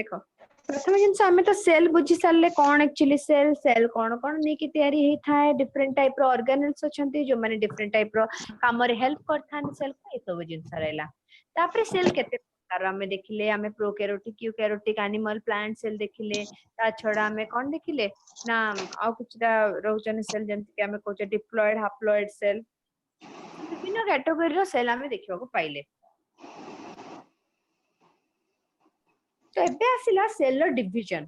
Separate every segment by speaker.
Speaker 1: देखो प्रथम जिनस आमे तो सेल बुझी सारे कौन एक्चुअली सेल सेल कौन कौन नहीं कि तैयारी होई थाए डिफरेंट टाइप रो ऑर्गेनेल्स अछंती जो माने डिफरेंट टाइप रो काम रे हेल्प करथान सेल को ए सब जिनस रहला तापर सेल केते प्रकार आमे देखिले आमे prokaryotic eukaryotic animal plant cell देखिले ता छडा आमे कोन देखिले ना आ कुछटा रोजन सेल जेंति कि आमे कोचे डिप्लॉयड हैप्लॉयड सेल विभिन्न कैटेगरी रो सेल आमे देखिबा को पाइले तो एबे आसिला सेल रो डिवीजन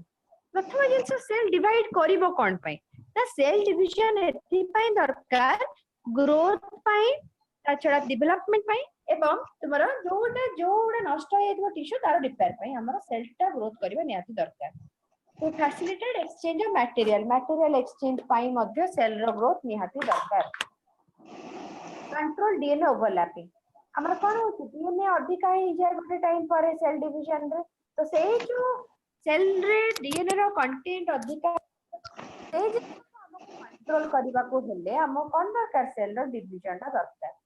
Speaker 1: प्रथम जिनस सेल डिवाइड करिवो कोन पई ना सेल डिवीजन एथि पई दरकार ग्रोथ पई ता छडा डेवलपमेंट पई एवं तुमरो जोडा नष्ट हेतबो टिश्यू तार रिपेयर पई हमर सेल टा ग्रोथ करिवा नियाति दरकार तो facilitated exchange of material exchange पई मध्ये सेल रो ग्रोथ नियाति दरकार कंट्रोल डीएनए ओवरलैपिंग हमर कोन होची डीएनए अधिक ही जे गोटे टाइम पर सेल डिवीजन रे तो से जो सेल रे डीएनए रो कंटेंट अधिक से जे कंट्रोल करबा को हेले हम कोन दरकार सेल रो डिवीजन ता दरकार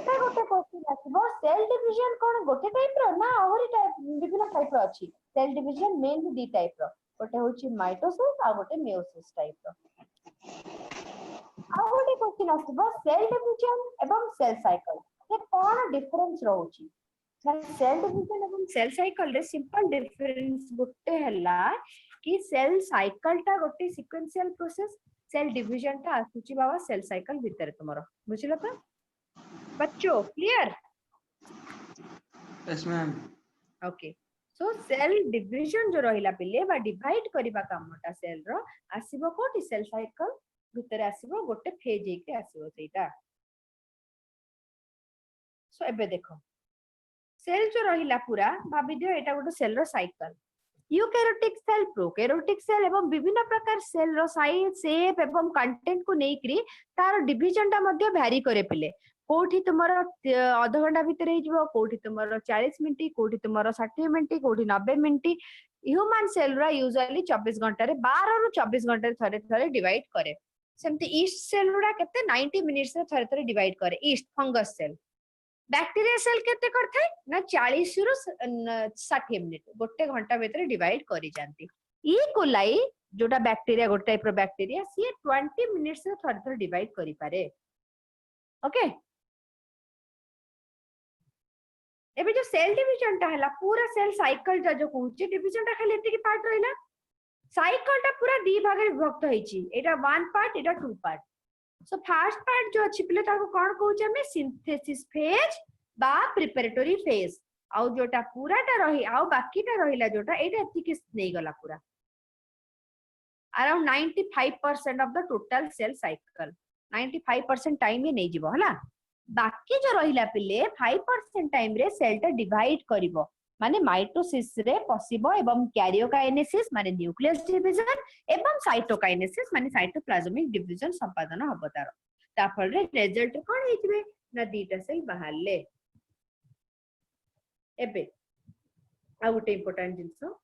Speaker 1: एटा गोटे क्वेश्चन आसीबो सेल डिवीजन कोन गोटे टाइप रो ना और टाइप विभिन्न टाइप रो अछि सेल डिवीजन मेनली दी टाइप रो गोटे होची माइटोसिस आ गोटे मेयोसिस टाइप रो आ गोटे क्वेश्चन आसीबो सेल डिवीजन एवं सेल साइकिल ये कोन डिफरेंस रहउची सेल डिवीजन एवं सेल साइकिल रे सिंपल डिफरेंस गोटे हला कि सेल साइकिल टा गोटे सीक्वेंशियल प्रोसेस सेल डिवीजन टा आसुची बाबा सेल साइकिल भीतर तुमरो बुझिलो तो बच्चों clear
Speaker 2: yes ma'am
Speaker 1: okay so cell division जो रहिला पिले बा डिवाइड करिबा कामटा सेल रो आसीबो कोटी सेल साइकिल भीतर आसीबो गोटे फेज एक आसीबो सेटा सो एबे देखो सेल जो रहिला पूरा भाबी दियो एटा गोटे सेल रो cycle eukaryotic cell prokaryotic cell एवं विभिन्न प्रकार सेल रो साइज शेप एवं कंटेंट को नेकरी तार डिवीजन टा मध्ये वैरी करे पिले कोठी तुमरो आधा घंटा भीतर हे जिवो कोठी तुमरो 40 मिनिट कोठी तुमरो 60 मिनिट कोठी 90 मिनिट ह्यूमन सेल रा यूजुअली 24 घंटा रे 12 रु 24 घंटा रे थरे थरे डिवाइड करे सेमती ईस्ट सेल रा केते 90 मिनिट्स रे थरे थरे डिवाइड करे yeast fungus cell bacteria cell केते करथाय ना 40 रु 60 मिनिट गोटे घंटा भीतर डिवाइड करि जानती ई कोलाई जोटा बैक्टीरिया गोटे टाइप रो बैक्टीरिया सी 20 मिनिट्स रे थरे थरे डिवाइड करि पारे ओके एबे जो सेल डिवीजन टा हला पूरा सेल साइकिल टा जो कहूची डिवीजन टा खाली एति की पार्ट रहिला साइकिल टा पूरा दी भाग रे विभक्त होईची एटा वन पार्ट एटा two part so first part जो अछि पिले ताको कोन कहूचे हमें सिंथेसिस फेज बा प्रिपरेटरी फेज आउ जोटा पूरा टा रही आउ बाकी टा रहिला जोटा एटा एति की नै गला पूरा around 95% of the total cell cycle 95% time ही नै जिवो हला बाकी जो रहिला पिले 5% टाइम रे सेल टा डिवाइड करिवो माने माइटोसिस रे पसिबो एवं कैरियोकाइनेसिस माने न्यूक्लियस डिवीजन एवं साइटोकाइनेसिस माने साइटोप्लाज्मिक डिवीजन संपादन हबो तार ता फल रे रिजल्ट कोन हेतिबे ना दीटा सेल बाहरले एबे आ गुटे इंपोर्टेंट जिंसो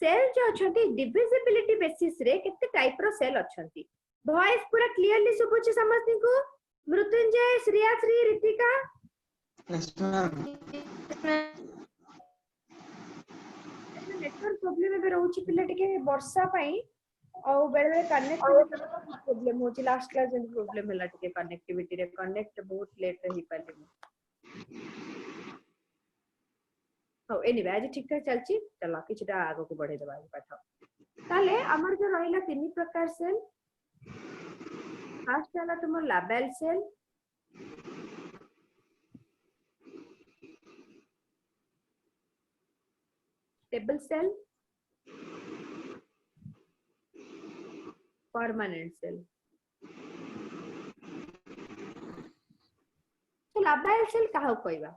Speaker 1: सेल जो अछंती डिविजिबिलिटी बेसिस रे केते टाइप रो सेल अछंती वॉइस पूरा क्लियरली सुबुची समझती को Mrityunjay Shreya Shri Ritika
Speaker 2: yes ma'am
Speaker 1: network problem एबे रहउची पिले टिके वर्षा पई औ बेले बेले कनेक्टिविटी प्रॉब्लम होची लास्ट क्लास जन प्रॉब्लम होला टिके कनेक्टिविटी रे कनेक्ट बहुत लेट रही पाले हो एनीवे आज ठीक ठाक चलची चला किछटा आगो को बढ़े देबा पाठ ताले हमर जो रहिला तीन प्रकार सेल फर्स्ट वाला तुम labile cell stable cell permanent cell तो लाबेल सेल काहो कहबा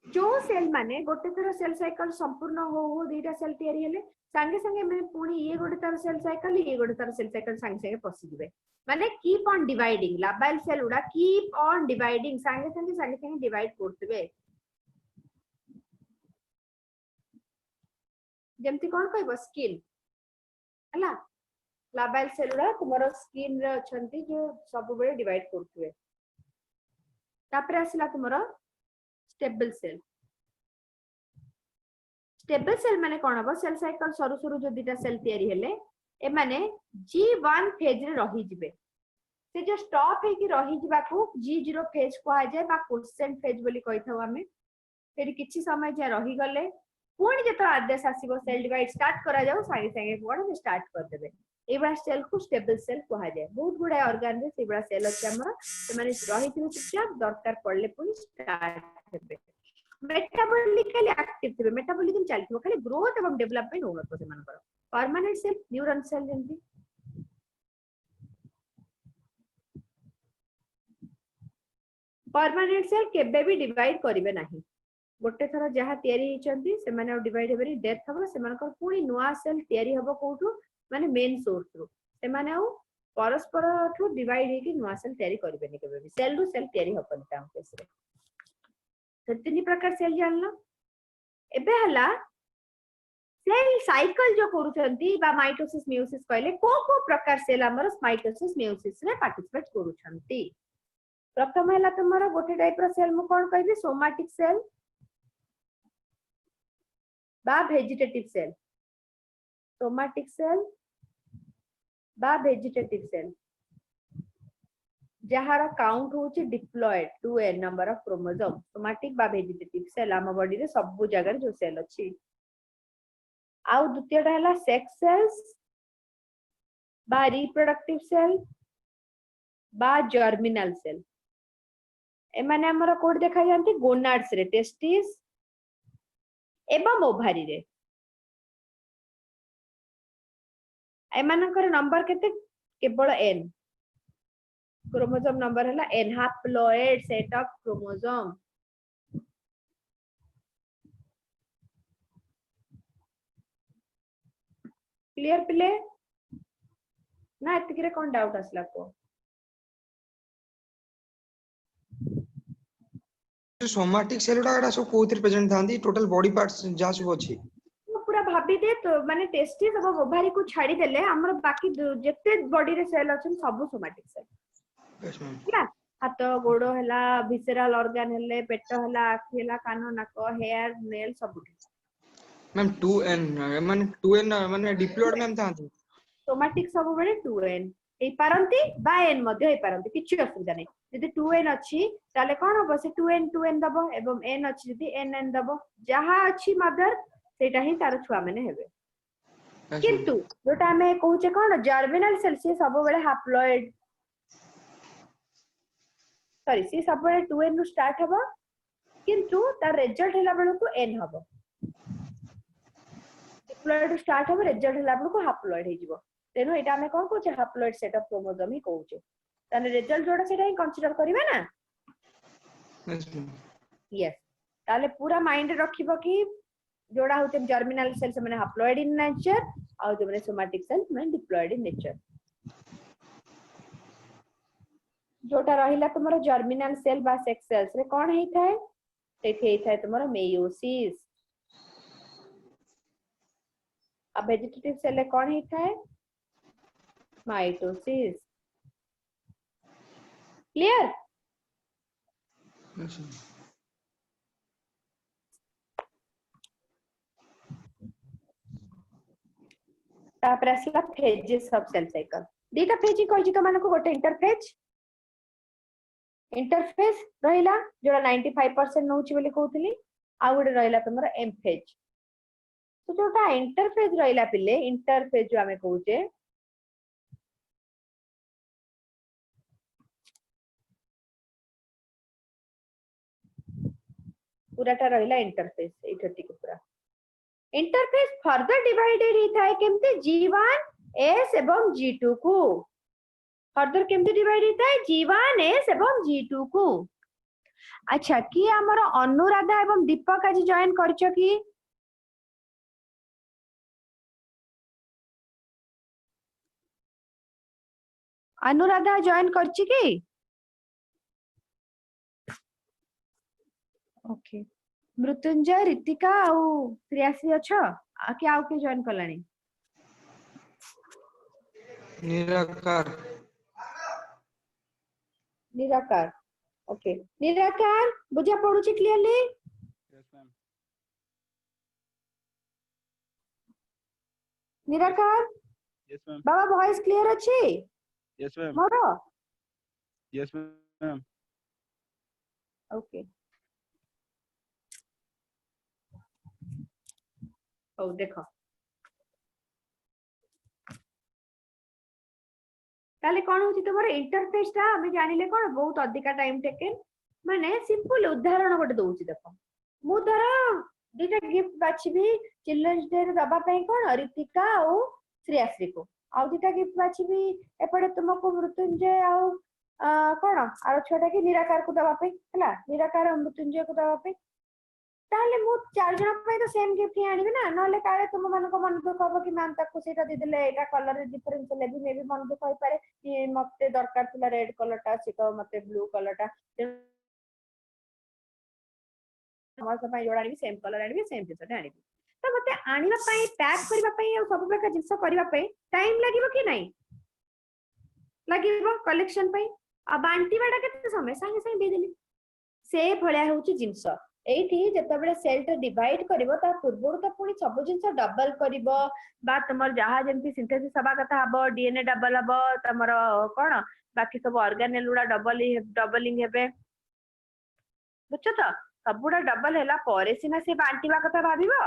Speaker 1: जो सेल माने गोटे थरो सेल साइकिल संपूर्ण हो दीटा सेल तयारी हेले संगे संगे मैं पुणी ये गोटे तार सेल साइकिल ये गोटे तार सेल साइकिल संगे संगे पसी दिबे माने keep on dividing labile cell उडा कीप ऑन डिवाइडिंग संगे संगे डिवाइड करतबे जेमति कोन कहबो स्किन हला लाबाइल सेल उडा तुम्हारो स्किन रे अछंती जो सब बेले डिवाइड करतबे तापर आसिला तुम्हारो स्टेबल सेल स्टेबल सेल माने कोन हबो सेल साइकिल सरू सरू जो दिटा सेल तयारी हेले ए माने G1 फेज रे रही जिवे से जो स्टॉप है कि रही जिबा को G0 फेज को आ जाए बा क्वोशेंट फेज बोली कहिथाउ हमें फेर किछि समय जे रही गले पुणी जेतो आदेश आसीबो सेल डिवाइड स्टार्ट करा जाऊ सागे सागे कोन स्टार्ट कर देबे एबा सेल को स्टेबल सेल को आ जाए बहुत गुडा ऑर्गन रे सेबा सेल अछि हमर से माने रही थिबे चुपचाप दरकार पड़ले पुणी स्टार्ट हेबे मेटाबॉलिकली एक्टिव थे मेटाबॉलिज्म चलथिबो खाली ग्रोथ एवं डेवलपमेंट होनतो से मानकर परमानेंट सेल न्यूरॉन सेल जेंति परमानेंट सेल केबे भी डिवाइड करिवे नाही गोटे थरा जहा तयारी हिचंती से माने डिवाइड हेबरी डेथ हबो से मानकर पुणी नुवा सेल तयारी हबो कोठु माने मेन सोर्स रु से माने आ परस्पर ठु डिवाइड हे कि नुवा सेल तयारी करिवे नि केबे भी सेल रु सेल तयारी हबन ता केस रे तो तीन प्रकार सेल जानलो एबे हला सेल साइकिल जो करूछंती बा माइटोसिस मियोसिस कहले को प्रकार सेल हमर माइटोसिस मियोसिस रे पार्टिसिपेट करूछंती प्रथम हला तमरा गोटे टाइप रो सेल मु कोन कहबी सोमाटिक सेल बा वेजिटेटिव सेल सोमाटिक सेल बा वेजिटेटिव सेल जहार काउंट होची diploid 2n number of chromosome somatic बा वेजिटेटिव सेल हम बॉडी रे सब जगह जो सेल अछि आउ द्वितीयटा हला सेक्स सेल्स बा रिप्रोडक्टिव सेल बा जर्मिनल सेल ए माने हमर कोड देखा जानती गोनाड्स रे टेस्टिस एवं ओभारी रे एमानकर नंबर केते केवल n क्रोमोसोम नंबर हला n haploid set of chromosome clear पिले ना एतिकरे कोन डाउट असला को
Speaker 2: सोमाटिक सेल उडा सब कोथि प्रेजेंट थांदी टोटल बॉडी पार्ट्स जा सब अछि
Speaker 1: पूरा भाबी दे तो माने टेस्टिस और ओभारी को छाडी देले हमर बाकी जत्ते बॉडी रे सेल अछन सब सोमाटिक सेल
Speaker 2: यस मैम
Speaker 1: ना हाथ गोड़ो हला विसेरल ऑर्गन हले पेट हला आखि हला कान नाक हेयर नेल सब
Speaker 2: मैम 2n माने 2n माने डिप्लॉयड मैम थांदी
Speaker 1: सोमाटिक सब बेले 2n ए पारंती बा n मध्ये ए पारंती किछि असुविधा नै यदि 2n अछि ताले कोन हो से 2n दबो एवं n अछि यदि n दबो जहा अछि मदर सेटा ही तार छुआ माने हेबे किंतु जोटा हमें कहूचे कोन जर्मिनल सेल से सब बेले हैप्लॉइड सॉरी सी सब बेले 2n नु स्टार्ट हबो किंतु तार रिजल्ट हला बेले को n हबो डिप्लॉयड स्टार्ट हबो रिजल्ट हला बेले को हैप्लॉइड हे जिवो तेनो एटा हमें कोन कहूचे हैप्लॉइड सेट ऑफ क्रोमोसोम ही कहूचे ताने रिजल्ट जोड़ा सेटा ही कंसीडर करिवे ना
Speaker 2: यस मैम
Speaker 1: यस ताले पूरा माइंड रखिबो कि जोड़ा होते जर्मिनल सेल से माने हैप्लॉइड इन नेचर और जो माने सोमाटिक सेल माने डिप्लॉयड इन नेचर जोटा रहिला तुमरो जर्मिनल सेल बा सेक्स सेल्स रे कोन हेई थाए सेठी हेई थाए तुमरो मेयोसिस अब वेजिटेटिव सेल रे कोन हेई थाए माइटोसिस क्लियर
Speaker 2: यस
Speaker 1: तापर आसीला फेजेस ऑफ सेल साइकिल दीटा फेज कोइ जी तो मानको गोटे इंटरफेस रहिला जोड़ा 95% नउची बोली कहउतली आ गोटे रहिला तमरा एम फेज तो जोटा इंटरफेस रहिला पिले इंटरफेस जो हमें कहउचे पूराटा रहिला इंटरफेस एठती को पूरा इंटरफेस फर्दर डिवाइडेड ही थाए केमते G1 S एवं G2 को फर्दर केमते डिवाइड ही थाए G1 S एवं G2 को अच्छा कि हमर अनुराधा एवं दीपक आज जॉइन करछो कि अनुराधा जॉइन करछि कि ओके मृत्युंजय ऋतिका आउ प्रियासी अच्छा कि आउ के जॉइन करलानी निराकार ओके निराकार बुझा पड़ुछि क्लियरली
Speaker 3: यस मैम
Speaker 1: निराकार
Speaker 3: यस मैम
Speaker 1: बाबा वॉइस क्लियर अछि
Speaker 3: यस मैम
Speaker 1: मोर
Speaker 3: यस मैम
Speaker 1: ओके ओ देखो ताले कोन होची तमर इंटरफेस ता हमें जानिले कोन बहुत अधिका टाइम टेकन माने सिंपल उदाहरण गोटे दउची देखो मु धर दुटा गिफ्ट बाछिबी चिल्ड्रंस डे रे दबा पई कोन रितिका और श्रेयश्री को आउ दुटा गिफ्ट बाछिबी एपडे तुमको मृत्युंजय आउ कोन आरो छोटा के निराकार को दबा पई हला निराकार और मृत्युंजय को दबा पई ताले मु चार जन पई तो सेम गिफ्ट ही आनिबे ना नले काले तुम मन को मन दुख हो कि मैम ताको सेटा दे देले एटा कलर डिफरेंस ले भी मे भी मन दुख होई पारे कि मते दरकार थिला रेड कलर टा सिको मते ब्लू कलर टा हमर सब जोड़ा आनिबी सेम कलर आनिबी सेम जिंस आनिबी तो मते आनिबा पई पैक करबा पई और सब प्रकार जिंस करबा पई टाइम लागिबो कि नाही लागिबो कलेक्शन पई आ बांटी बाडा केते समय संगे संगे दे देली से भलिया होची जिंस एठी जेतबेले सेल टा डिवाइड करिवो ता पूर्वरु त पुनी सब जिंस डबल करिवो बा तमर जहा जेंति सिंथेसिस सभा कथा हबो डीएनए डबल हबो तमर कोन बाकी सब ऑर्गेनेल उडा डबलिंग हेबे बुझछ त सबुडा डबल हैला परे सिना से बांटीबा कथा भाबिबो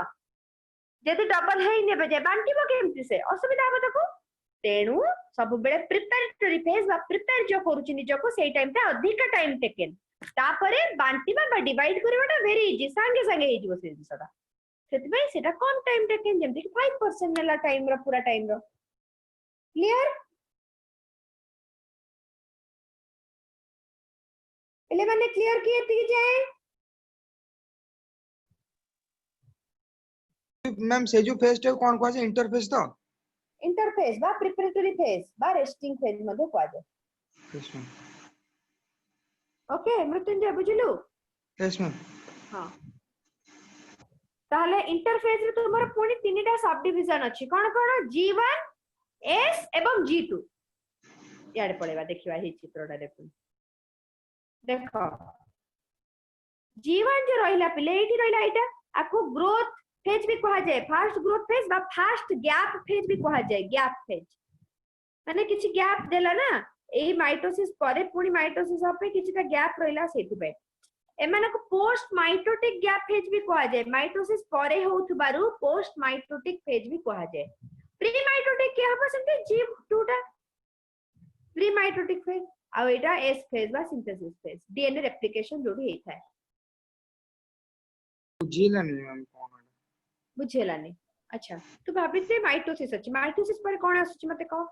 Speaker 1: जदि डबल हेई नेबे जे बांटीबो केमति से असुविधा हबो ताको तेणु सब बेले प्रिपरेटरी फेज बा प्रिपेयर जो करूची निजको सेई टाइम ता अधिक टाइम टेकन तापरे बांटीबा बा डिवाइड करबाटा वेरी इजी संगे संगे हे जिवो से जिसदा सेतबे सेटा कम टाइम टेकन जेमति 5% नेला टाइम रो पूरा टाइम रो क्लियर एले माने क्लियर किए ती जाए
Speaker 2: मैम से जो फेज टे कोन कोन इंटरफेस तो
Speaker 1: इंटरफेस बा प्रिपरेटरी फेज बा रेस्टिंग फेज मध्ये क्वाजे
Speaker 2: यस मैम
Speaker 1: ओके मृत्युंजय बुझिलु
Speaker 2: यस मैम
Speaker 1: हां ताहले इंटरफेस रे तुमर पुनी तीनटा सब डिवीजन अछि कोन कोन G1 S एवं G2 याडे पळेबा देखिबा हे चित्रटा देखु देखो G1 जो रहिला पिले एठी रहिला एटा आको ग्रोथ फेज भी कहा जाए फास्ट ग्रोथ फेज बा फास्ट गैप फेज भी कहा जाए गैप फेज माने किछि गैप देला ना एई माइटोसिस परे पुनी माइटोसिस अपे किछिटा गैप रहिला सेति पे एमानको पोस्ट माइटोटिक गैप फेज भी कहा जाए माइटोसिस परे होथबारु पोस्ट माइटोटिक फेज भी कहा जाए प्री माइटोटिक के हबो सेते G2 टा प्री माइटोटिक फेज आ एटा S फेज बा सिंथेसिस फेज डीएनए रेप्लिकेशन जोडी हेइ थाए
Speaker 2: बुझिलानी मैम कोन
Speaker 1: बुझेलानी अच्छा तू भाबिते माइटोसिस अछि माइटोसिस पर कोन आसुची मते कहो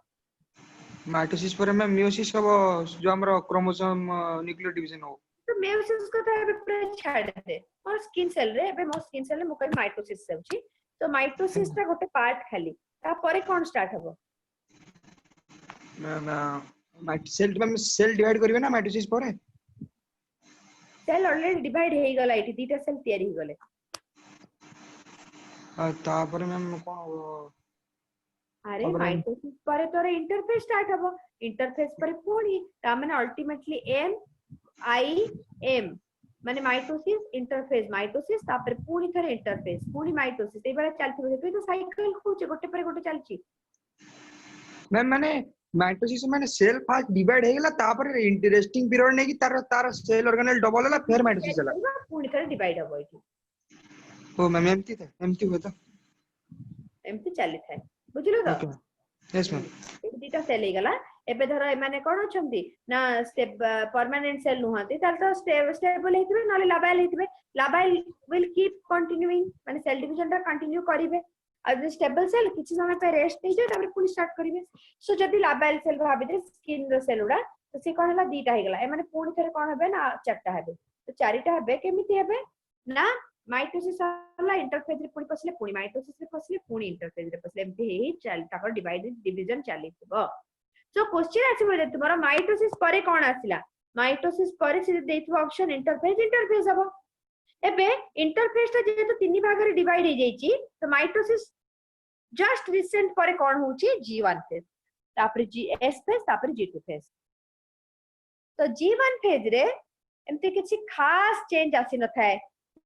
Speaker 2: माइटोसिस पर मैम मियोसिस हबो जो हमरो क्रोमोसोम न्यूक्लियर डिवीजन हो
Speaker 1: तो मेयोसिस को तो एबे छाड़ दे और स्किन सेल रे एबे मो स्किन सेल रे मुकल माइटोसिस से अछि तो माइटोसिस ता गोटे पार्ट खाली ता परे कोन स्टार्ट हबो
Speaker 2: मैम सेल डिवाइड करिवे ना माइटोसिस पर
Speaker 1: सेल ऑलरेडी डिवाइड हेई गला एठी दीटा सेल तयारी हो गले
Speaker 2: तापर मैम कोन
Speaker 1: अरे माइटोसिस पर तोरे इंटरफेस स्टार्ट हबो इंटरफेस पर पुनी ता माने अल्टीमेटली एम आई एम माने माइटोसिस इंटरफेस माइटोसिस तापर पुनी थरे इंटरफेस पुनी माइटोसिस ए बेला चलथि बे तो साइकिल होचे गोटे पर गोटे चलची
Speaker 2: मैम माने माइटोसिस माने सेल फास्ट डिवाइड हे गेला तापर इंटरेस्टिंग पीरियड ने की तार सेल ऑर्गेनेल डबल होला फिर माइटोसिस होला
Speaker 1: पुनी थरे डिवाइड हबो एठी
Speaker 2: ओ मैम एमटी हुए तो
Speaker 1: एमटी चली थाए बुझिलो तो
Speaker 2: ओके यस मैम
Speaker 1: दीटा सेल हे गला एबे धर माने कोन अछंती ना स्टेप परमानेंट सेल नुहंती ताल तो स्टेबल हेतिबे नले लाबाइल विल कीप कंटिन्यूइंग माने सेल डिवीजन ता कंटिन्यू करिवे आज स्टेबल सेल किछि समय पे रेस्ट नै जे तापर पुनी स्टार्ट करिवे सो जदी लाबाइल सेल भाबिदे स्किन रो सेल उडा तो से कोन हला दीटा हे गला ए माने पुनी थरे कोन हेबे ना चारटा हेबे तो चारिटा हेबे केमिति हेबे ना माइटोसिस हला इंटरफेज रे पुनी पसले पुनी माइटोसिस रे पसले पुनी इंटरफेज रे पसले एमति हे चल तापर डिवाइडेड डिवीजन चलीबो सो क्वेश्चन आछिबो जे तुम्हारा माइटोसिस परे कोन आसिला माइटोसिस परे से देथिबो ऑप्शन इंटरफेज हबो एबे इंटरफेज ता जेतो तीन भाग रे डिवाइड हे जाईची तो माइटोसिस जस्ट रिसेंट परे कोन होची G1 फेज तापर GS फेज तापर G2 फेज तो G1 फेज रे एमते किछि खास चेंज आसी न थाए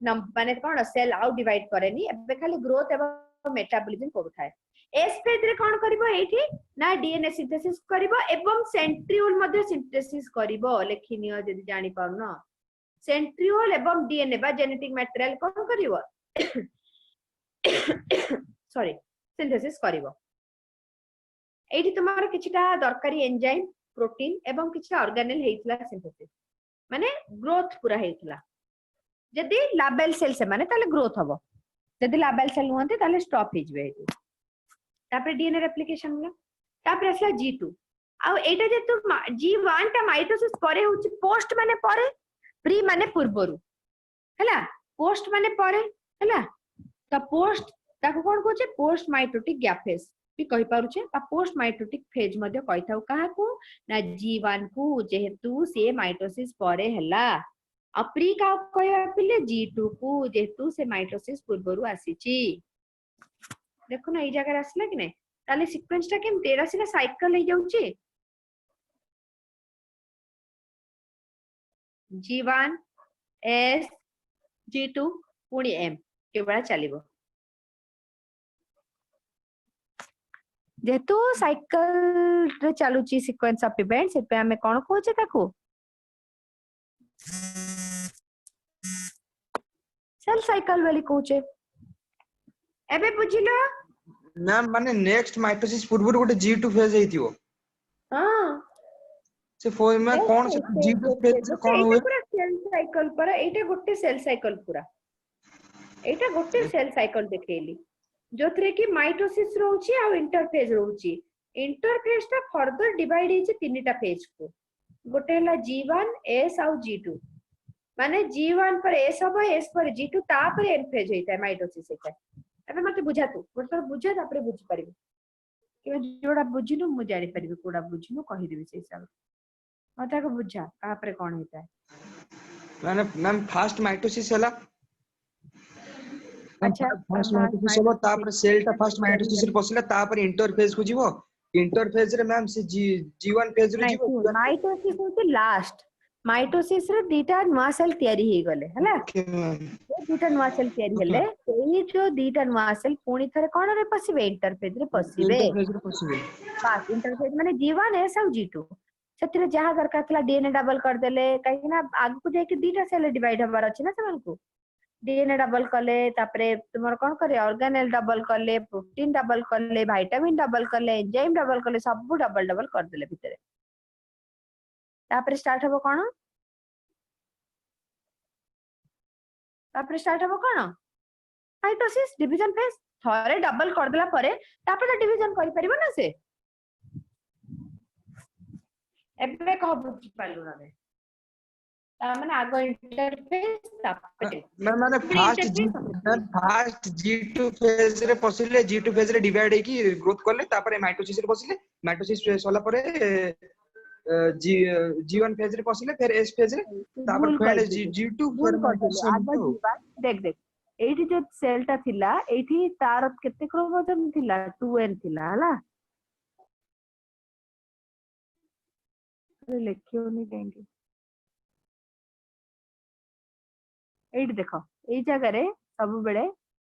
Speaker 1: माने कोन सेल आउ डिवाइड करेनी एबे खाली ग्रोथ एवं मेटाबॉलिज्म करूथाय एस फेज रे कोन करबो एठी ना डीएनए सिंथेसिस करबो एवं सेंट्रियोल मध्ये सिंथेसिस करबो लेखिनियो जदि जानि पाउनो सेंट्रियोल एवं डीएनए बा जेनेटिक मटेरियल कोन करबो सॉरी सिंथेसिस करबो एठी तुम्हारा किछटा दरकारी एंजाइम प्रोटीन एवं किछटा ऑर्गेनेल हेइतला सिंथेसिस माने ग्रोथ पूरा हेइतला जदि लाबेल सेल से माने ताले ग्रोथ हबो जदि लाबेल सेल होंते ताले स्टॉप हे जबे एठी तापर डीएनए रेप्लिकेशन होला तापर असला G2 आ एटा जे तू G1 ता माइटोसिस परे होची पोस्ट माने परे प्री माने पूर्वरु हैला पोस्ट माने परे हैला ता पोस्ट ताको कोन कोचे पोस्ट माइटोटिक गैप फेज भी कहि पारुछे आ पोस्ट माइटोटिक फेज मध्ये कहि थाउ काहा को ना G1 को जेहेतु से माइटोसिस परे हला आ प्री का कहया पिले G2 को जेहेतु से माइटोसिस पूर्वरु आसीची देखो ना ई जगह आसला कि नै ताले सीक्वेंस टा केम तेरा सिला साइकिल हे जाउची G1 S G2 पुणी M केवळ चलिबो जेतु साइकिल रे चालुची सीक्वेंस ऑफ इवेंट से पे हमें कोन कहूचे ताको सेल साइकिल वाली कहूचे एबे बुझिलो
Speaker 2: मैम माने नेक्स्ट माइटोसिस पूर्व गोटे G2 फेज हेतियो
Speaker 1: हां
Speaker 2: से फोर में कोन से G2 फेज से कोन हुए
Speaker 1: पूरा सेल साइकिल पर एटा गोटे सेल साइकिल पूरा एटा गोटे सेल साइकिल देखेली जोथरे कि माइटोसिस रहउची आ इंटरफेज रहउची इंटरफेज ता फर्दर डिवाइड हेची तीनटा फेज को गोटे हला G1 S आ G2 माने G1 पर S हबो S पर G2 ता पर एन फेज हेता माइटोसिस हेता एबे मते बुझा तू गोटे बुझा तापर बुझी परिबे कि जोडा बुझिनु मु जानि परिबे कोडा बुझिनु कहि देबे से हिसाब मते को बुझा तापर कोन हेता
Speaker 2: माने मैम फास्ट माइटोसिस हला
Speaker 1: अच्छा
Speaker 2: फास्ट माइटोसिस हबो तापर सेल ता फास्ट माइटोसिस रे पसिला तापर इंटरफेज को जीवो इंटरफेज रे मैम से G1 फेज रे जीवो
Speaker 1: माइटोसिस होते लास्ट माइटोसिस रे दीटा नवा सेल तयारी हे गले हला दीटा नवा सेल तयारी हेले एई जो दीटा नवा सेल पुणी थरे कोन रे पसिबे इंटरफेज रे पसिबे बास इंटरफेज माने G1 S और G2 सेतिरे जहा दरकार थला डीएनए डबल कर देले काहे ना आगु को जाके दीटा सेल डिवाइड हबार अछि ना समान को डीएनए डबल कले तापरे तुमर कोन करे ऑर्गेनेल डबल कले प्रोटीन डबल कले विटामिन डबल कले एंजाइम डबल कले सब डबल डबल कर देले भितरे तापरे स्टार्ट हबो कोन तापरे स्टार्ट हबो कोन माइटोसिस डिवीजन फेज थरे डबल कर देला परे तापरे डिवीजन करि परिबो ना से एबे कह बुझ पालु ना माने आगो इंटरफेस तापरे
Speaker 2: मैं माने फास्ट G2 फेज रे पसिले G2 फेज रे डिवाइड हेकी ग्रोथ करले तापर माइटोसिस रे पसिले माइटोसिस फेज होला परे G1 फेज रे पसिले फिर S फेज रे तापर फेर G2 फिर
Speaker 1: देख देख एठी जो सेल ता थिला एठी तार केते क्रोमोसोम थिला 2n थिला हला लेखियो नि देंगे एठी देखो एई जगह रे सब बेले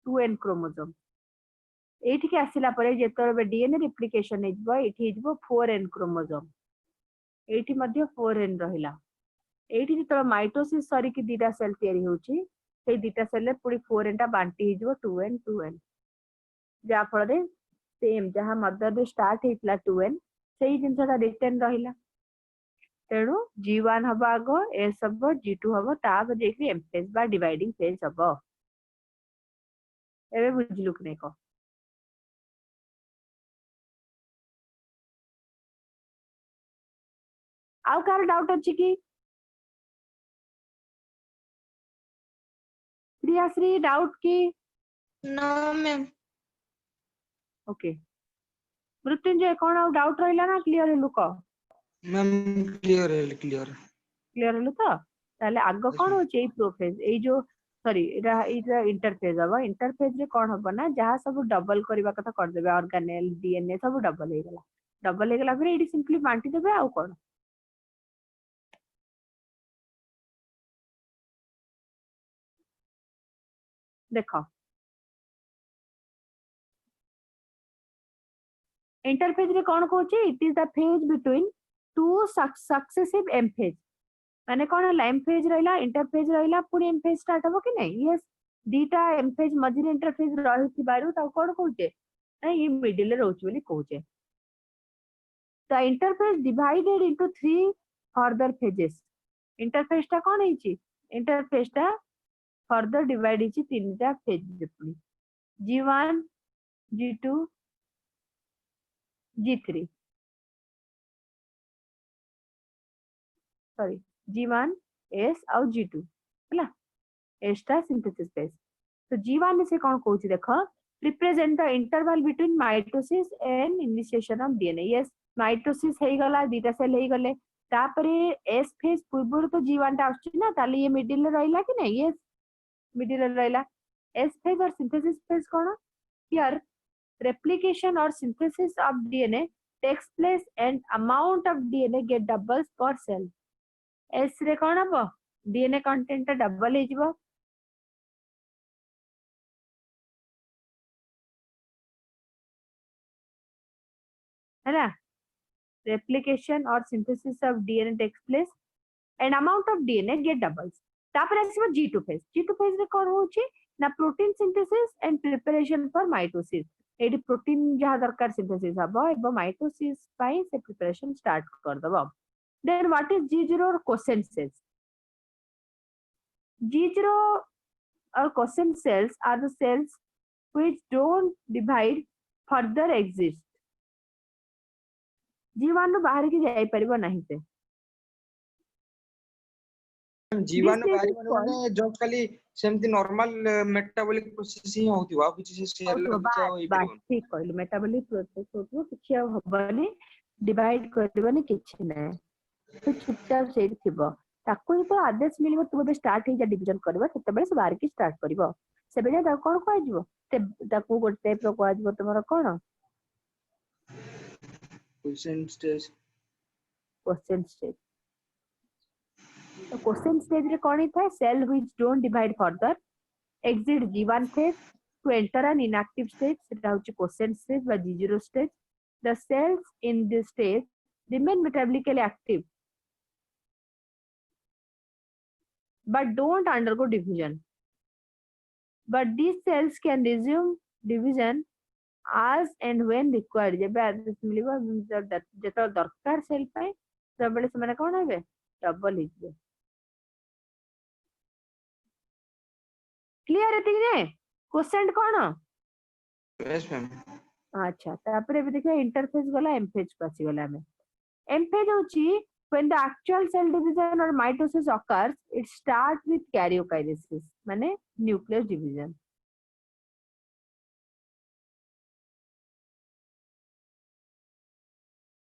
Speaker 1: 2n क्रोमोसोम एठी के आसिला परे जेतोबे डीएनए रिप्लिकेशन हेजबो एठी हेजबो 4n क्रोमोसोम एठी मध्ये 4n रहिला एठी जेतो माइटोसिस सरी की दीटा सेल तयारी होची से दीटा सेल रे पुरी 4n टा बांटी हेजबो 2n जा फल रे सेम जहां मदर रे स्टार्ट हेतला 2n सेही जिंसटा रिटर्न रहिला तेणु G1 हबो आगो S हबो G2 हबो ताब देखि M फेज बा डिवाइडिंग फेज हबो एबे बुझलु कि नै को आउ कार डाउट अछि कि प्रियाश्री डाउट की
Speaker 4: नो मैम
Speaker 1: ओके मृत्युंजय कोन आउ डाउट रहिला ना क्लियर हेलु को
Speaker 2: मैम क्लियर
Speaker 1: हेलु तो ताले आगो कोन होचे ए प्रोफेज ए जो सॉरी एटा इंटरफेज हबो इंटरफेज रे कोन हबो ना जहा सब डबल करबा कथा कर देबे ऑर्गेनेल डीएनए सब डबल हे गला फिर एडी सिंपली बांटी देबे आउ कोन देखो इंटरफेज रे कौन कहूचे it is the phase between two successive M phase माने कौन है एम फेज रहिला इंटरफेज रहिला पुनी एम फेज स्टार्ट हो कि नहीं यस दीटा एम फेज मझिरे इंटरफेज रही बारू ता कौन कहूचे ये मिडिल रे रहउछ बोली कहूचे the interphase divided into 3 further phases interphase टा कौन है इंटरफेस टा फर्दर डिवाइड इची तीनटा फेज पुनी G1 G2 G3 sorry G1 S और G2 हैला S टा सिंथेसिस फेज तो G1 से कौन कहूची देखो represent the interval between mitosis and initiation of DNA yes mitosis हे गला दीटा सेल हे गले तापरे एस फेज पूर्व तो G1 टा आछी ना ताली ये मिडिल रे रहिला कि नहीं यस मिडिल रे रहिला एस फेज और सिंथेसिस फेज कौन here replication or synthesis of DNA takes place and amount of DNA get doubles per cell S रे कौन हबो DNA कंटेंट डबल हे जिवो हैला replication or synthesis of DNA takes place and amount of DNA get doubles तापर आसीबो G2 phase रे कोन होची ना protein synthesis and preparation for mitosis एडी प्रोटीन जहा दरकार सिंथेसिस हबो एबो माइटोसिस पाई से प्रिपरेशन स्टार्ट कर दबो देन व्हाट इज G0 और quotient cells G0 or quotient cells are the cells which don't divide further exist G1 नु बाहर की जाई परिबो नहीं से
Speaker 2: जीवन बाहरी माने जब खाली सेमती नॉर्मल मेटाबॉलिक प्रोसेस ही होती आ किछ से सेल
Speaker 1: बात ठीक कहली मेटाबॉलिक प्रोसेस होतो किछ हबनी डिवाइड करबनी किछ नै तो चुपचाप से थिबो ताको तो आदेश मिलबो तू बे स्टार्ट हे जा डिवीजन करबो तते बेले से बाहर की स्टार्ट करबो से बेले ता कोन कहै जिवो ताको गोटे टाइप रो कहै जिवो तमरो कोन
Speaker 2: क्वेश्चन स्टेज
Speaker 1: तो क्वेश्चन स्टेज रे कोन था cell which don't divide further exit G1 phase to enter an inactive stage सेटा होची क्वेश्चन स्टेज बा G0 stage the cells in this stage remain metabolically active but don't undergo division but these cells can resume division as and when required जब आदेश मिलिबो जेतो दरकार cell पाए तब बेले से माने कोन हेबे डबल हिजबे क्लियर है तिने क्वेश्चन कोन
Speaker 2: यस मैम
Speaker 1: अच्छा तापरे भी देखिए इंटरफेस गला एम फेज पासी गला में एम फेज होची when the actual cell division or mitosis occurs it starts with karyokinesis माने nucleus division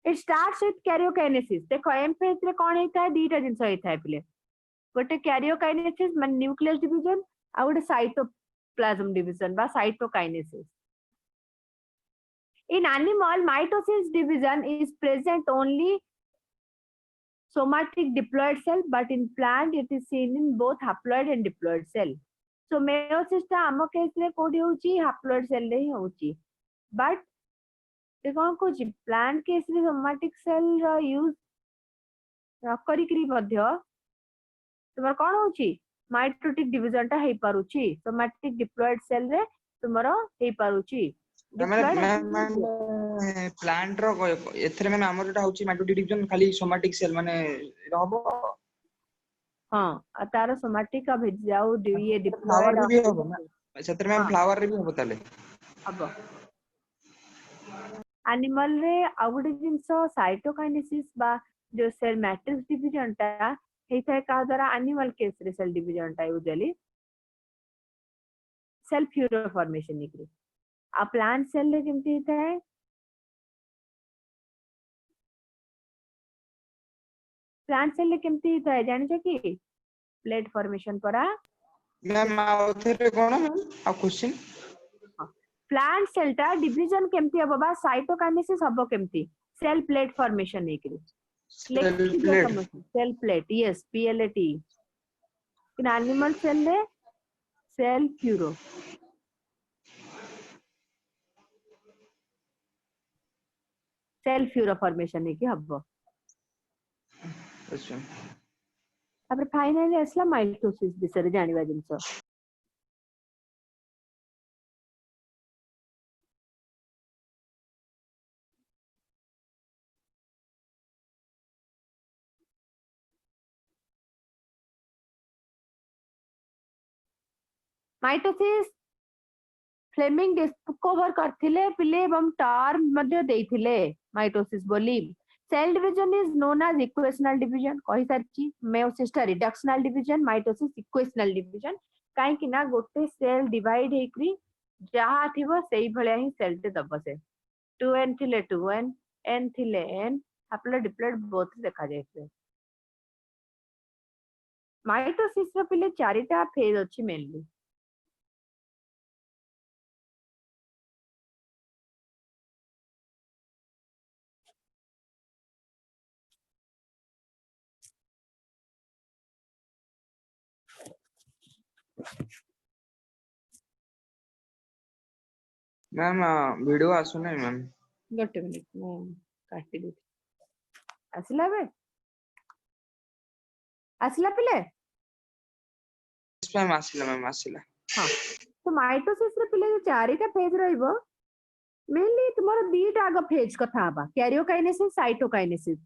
Speaker 1: it starts with karyokinesis देखो एम फेज रे कोन हेता है दीटा जिंस हेता है पिले गोटे karyokinesis माने nucleus division आ गोटे साइटोप्लाज्म डिवीजन बा cytokinesis in animal mitosis division is present only somatic diploid cell but in plant it is seen in both haploid and diploid cell so meiosis ta amo case रे कोडी होची haploid cell रे ही होची but ते कोन Kochi plant case रे somatic cell रो use करी करी मध्य तुमर कोन होची माइटोटिक डिवीजन टा हे पारुची सोमैटिक डिप्लॉयड सेल रे तुमरो हे पारुची
Speaker 2: प्लांट रो एथरे में हमर जेटा होची माइटोटिक डिवीजन खाली सोमैटिक सेल माने रहबो
Speaker 1: हां तारो सोमैटिक का भेज जाओ ये
Speaker 2: डिप्लॉयड भी होबो ना क्षेत्र में फ्लावर रे भी होबो ताले
Speaker 1: अब एनिमल रे आउट जिंस साइटोकाइनेसिस बा जो सेल मैट्रिक्स डिवीजन टा हेता का द्वारा एनिमल केस रे सेल डिवीजन टा यूजुअली सेल फ्यूरो फॉर्मेशन निकली आ प्लांट सेल रे केमती हेता है प्लांट सेल रे केमती हेता है जानि छ कि प्लेट फॉर्मेशन परा
Speaker 2: मैम आउथरे कोन आ क्वेश्चन
Speaker 1: प्लांट सेल टा डिवीजन केमती हबो बा साइटोकाइनेसिस हबो केमती सेल प्लेट फॉर्मेशन निकली cell plate yes PLAT in animal cell रे cell furrow cell furrow formation है कि हबो
Speaker 2: yes ma'am
Speaker 1: तापर फाइनली असला माइटोसिस विषय जानिबा जिंस माइटोसिस फ्लेमिंग डिस्कवर करथिले पिले एवं टर्म मध्ये देइथिले माइटोसिस बोली cell division is known as equational division कहि सारची मेयोसिस टा reductional division mitosis equational division काहे कि ना गोटे सेल डिवाइड हेकरी जहा थिबो सेही भलिया ही सेल ते दबो से 2n थिले 2n n थिले n हप्लो डिप्लोइड बोथ देखा जायते माइटोसिस रो पिले चारिटा फेज अछि मेनली
Speaker 2: मैम वीडियो आसु नहीं मैम
Speaker 1: गोटे मिनिट मु काटी दे आसिला बे आसिला पिले
Speaker 2: yes मैम आसिला
Speaker 1: हाँ तो माइटोसिस रे पिले चारिटा फेज रहइबो मेनली तुमरो दीटा आग फेज कथा हबा कैरियोकाइनेसिस साइटोकाइनेसिस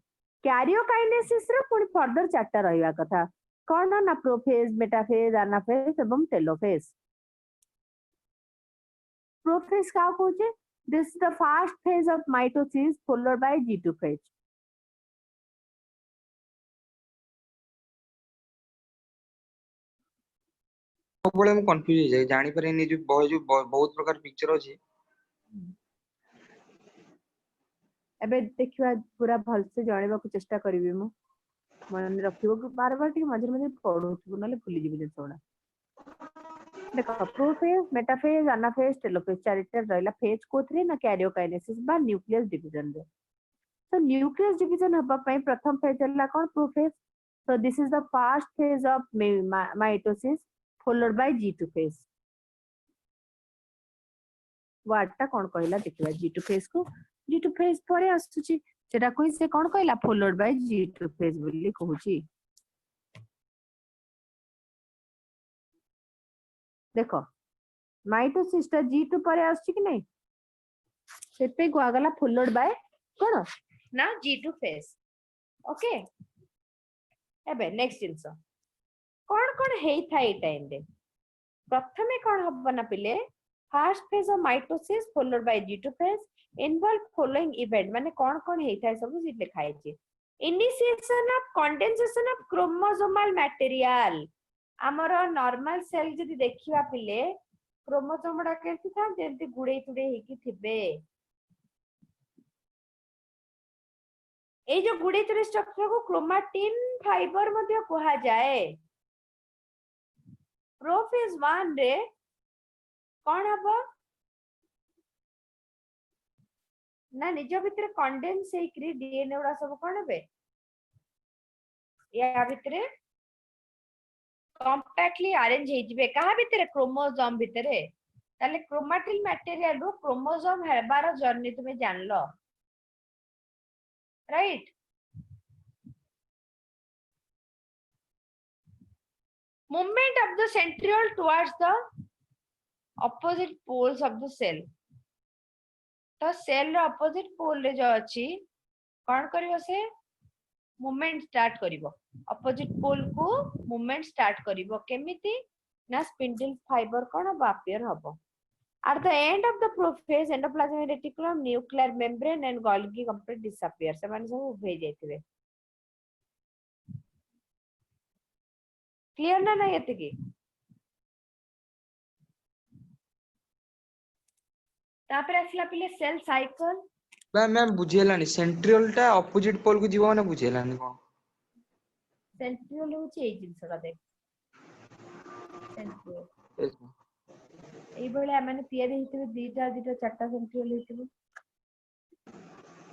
Speaker 1: कैरियोकाइनेसिस रे पुनी फर्दर चारटा रहइबा कथा कोन ना प्रोफेज मेटाफेज एनाफेज एवं टेलोफेज प्रोफेज का कहूचे this is the first phase of mitosis followed by G2 phase
Speaker 2: सबले मु कंफ्यूज हो जाय जानि परैनी जो बहुत प्रकार पिक्चर अछि
Speaker 1: एबे देखिवा पूरा भल से जानिबा को चेष्टा करिवि मु मन रखिबो कि बार बार ठीक मझे मझे पढुथु नले भूली जिवि जे सोडा देखो प्रोफेज मेटाफेज एनाफेज टेलोफेज चारिटा रहला फेज कोथरे ना कैरियोकाइनेसिस बा न्यूक्लियस डिवीजन रे तो न्यूक्लियस डिवीजन हबा पई प्रथम फेज हला कोन prophase so this is the first phase of mitosis followed by G2 phase वाटा कोन कहला देखिबा G2 phase को G2 phase परे आसुची सेटा कोइ से कोन कहला followed by G2 phase बोली कहूची देखो माइटोसिस टा G2 परे आसुची कि नै सेते को आगला followed by कोन ना G2 phase ओके एबे नेक्स्ट जिंस कोन हेई थाई टाइम रे प्रथमे कोन हबो ना पिले first phase of mitosis followed by G2 phase involve following event माने कोन हेई थाई सब सिट लिखाई छै initiation of condensation of chromosomal material हमरो नॉर्मल सेल जदी देखिबा पिले क्रोमोसोम डा केति था जेंति गुडे तुडे हेकी थिबे ए जो गुडे तुडे स्ट्रक्चर को क्रोमैटिन फाइबर मध्ये कहा जाए प्रोफेज 1 रे कोन हबो ना निज भितर कंडेंस हेकरी डीएनए उडा सब कोन हेबे या भितर कॉम्पैक्टली अरेंज हे जिवे कहा भितर क्रोमोसोम भितर ताले क्रोमैटिन मटेरियल रो क्रोमोसोम हेबार जर्नी तुमे जानलो right movement of the centriole towards the opposite poles of the cell तो सेल रो opposite pole रे जो अछि कोन करिवो से मूवमेंट स्टार्ट करिवो opposite pole को मूवमेंट स्टार्ट करिवो केमिति ना स्पिंडल फाइबर कोन बापियर हबो at the end of the prophase endoplasmic reticulum nuclear membrane and Golgi complete disappear से माने सब भे जाइथिबे क्लियर ना नहीं एते की तापर असला पिले सेल साइकिल
Speaker 2: मैम बुझेलानी सेंट्रियल टा ऑपोजिट पोल को जीव माने बुझेलानी कोन
Speaker 1: सेंट्रियल होची ए जिंसरा देख सेंट्रियल ए बळे माने तयारी हितबे दीटा चारटा सेंट्रियल हितबे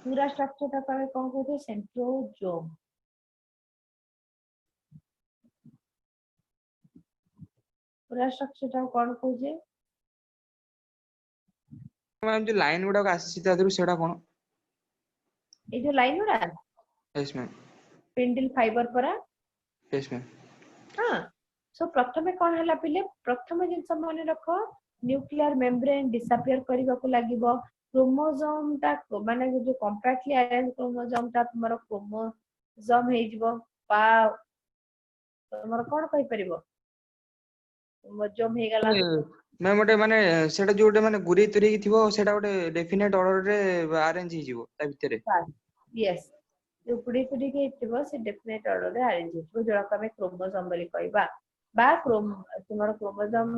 Speaker 1: पूरा स्ट्रक्चर ता पावे कोन कहते सेंट्रोजोम पूरा स्ट्रक्चर टा कोन कहूजे
Speaker 2: मैम जो लाइन गुडा आसी ता दरु सेडा कोन
Speaker 1: ए जो लाइन उड़ा
Speaker 2: यस मैम
Speaker 1: स्पिंडल फाइबर परा
Speaker 2: यस मैम
Speaker 1: हां सो प्रथमे कोन हला पिले प्रथम जिंस माने रखो न्यूक्लियर मेम्ब्रेन डिसअपियर करबा को लागिवो क्रोमोसोम ता माने जो कॉम्पैक्टली अरेंज क्रोमोसोम ता तुम्हारा क्रोमोसोम हे जिवो पा तुम्हारा कोन कहि परिबो क्रोमोसोम हे गला
Speaker 2: मैम गोटे माने सेटा जो गोटे माने गुरी तुरी की थिवो सेटा गोटे डेफिनेट ऑर्डर रे अरेंज ही जिवो ता भितरे
Speaker 1: यस जो गुडी गुडी के थिवो से डेफिनेट ऑर्डर रे अरेंज हो जोरा कमे क्रोमोसोम बोली कहबा बा तुम्हारा क्रोमोसोम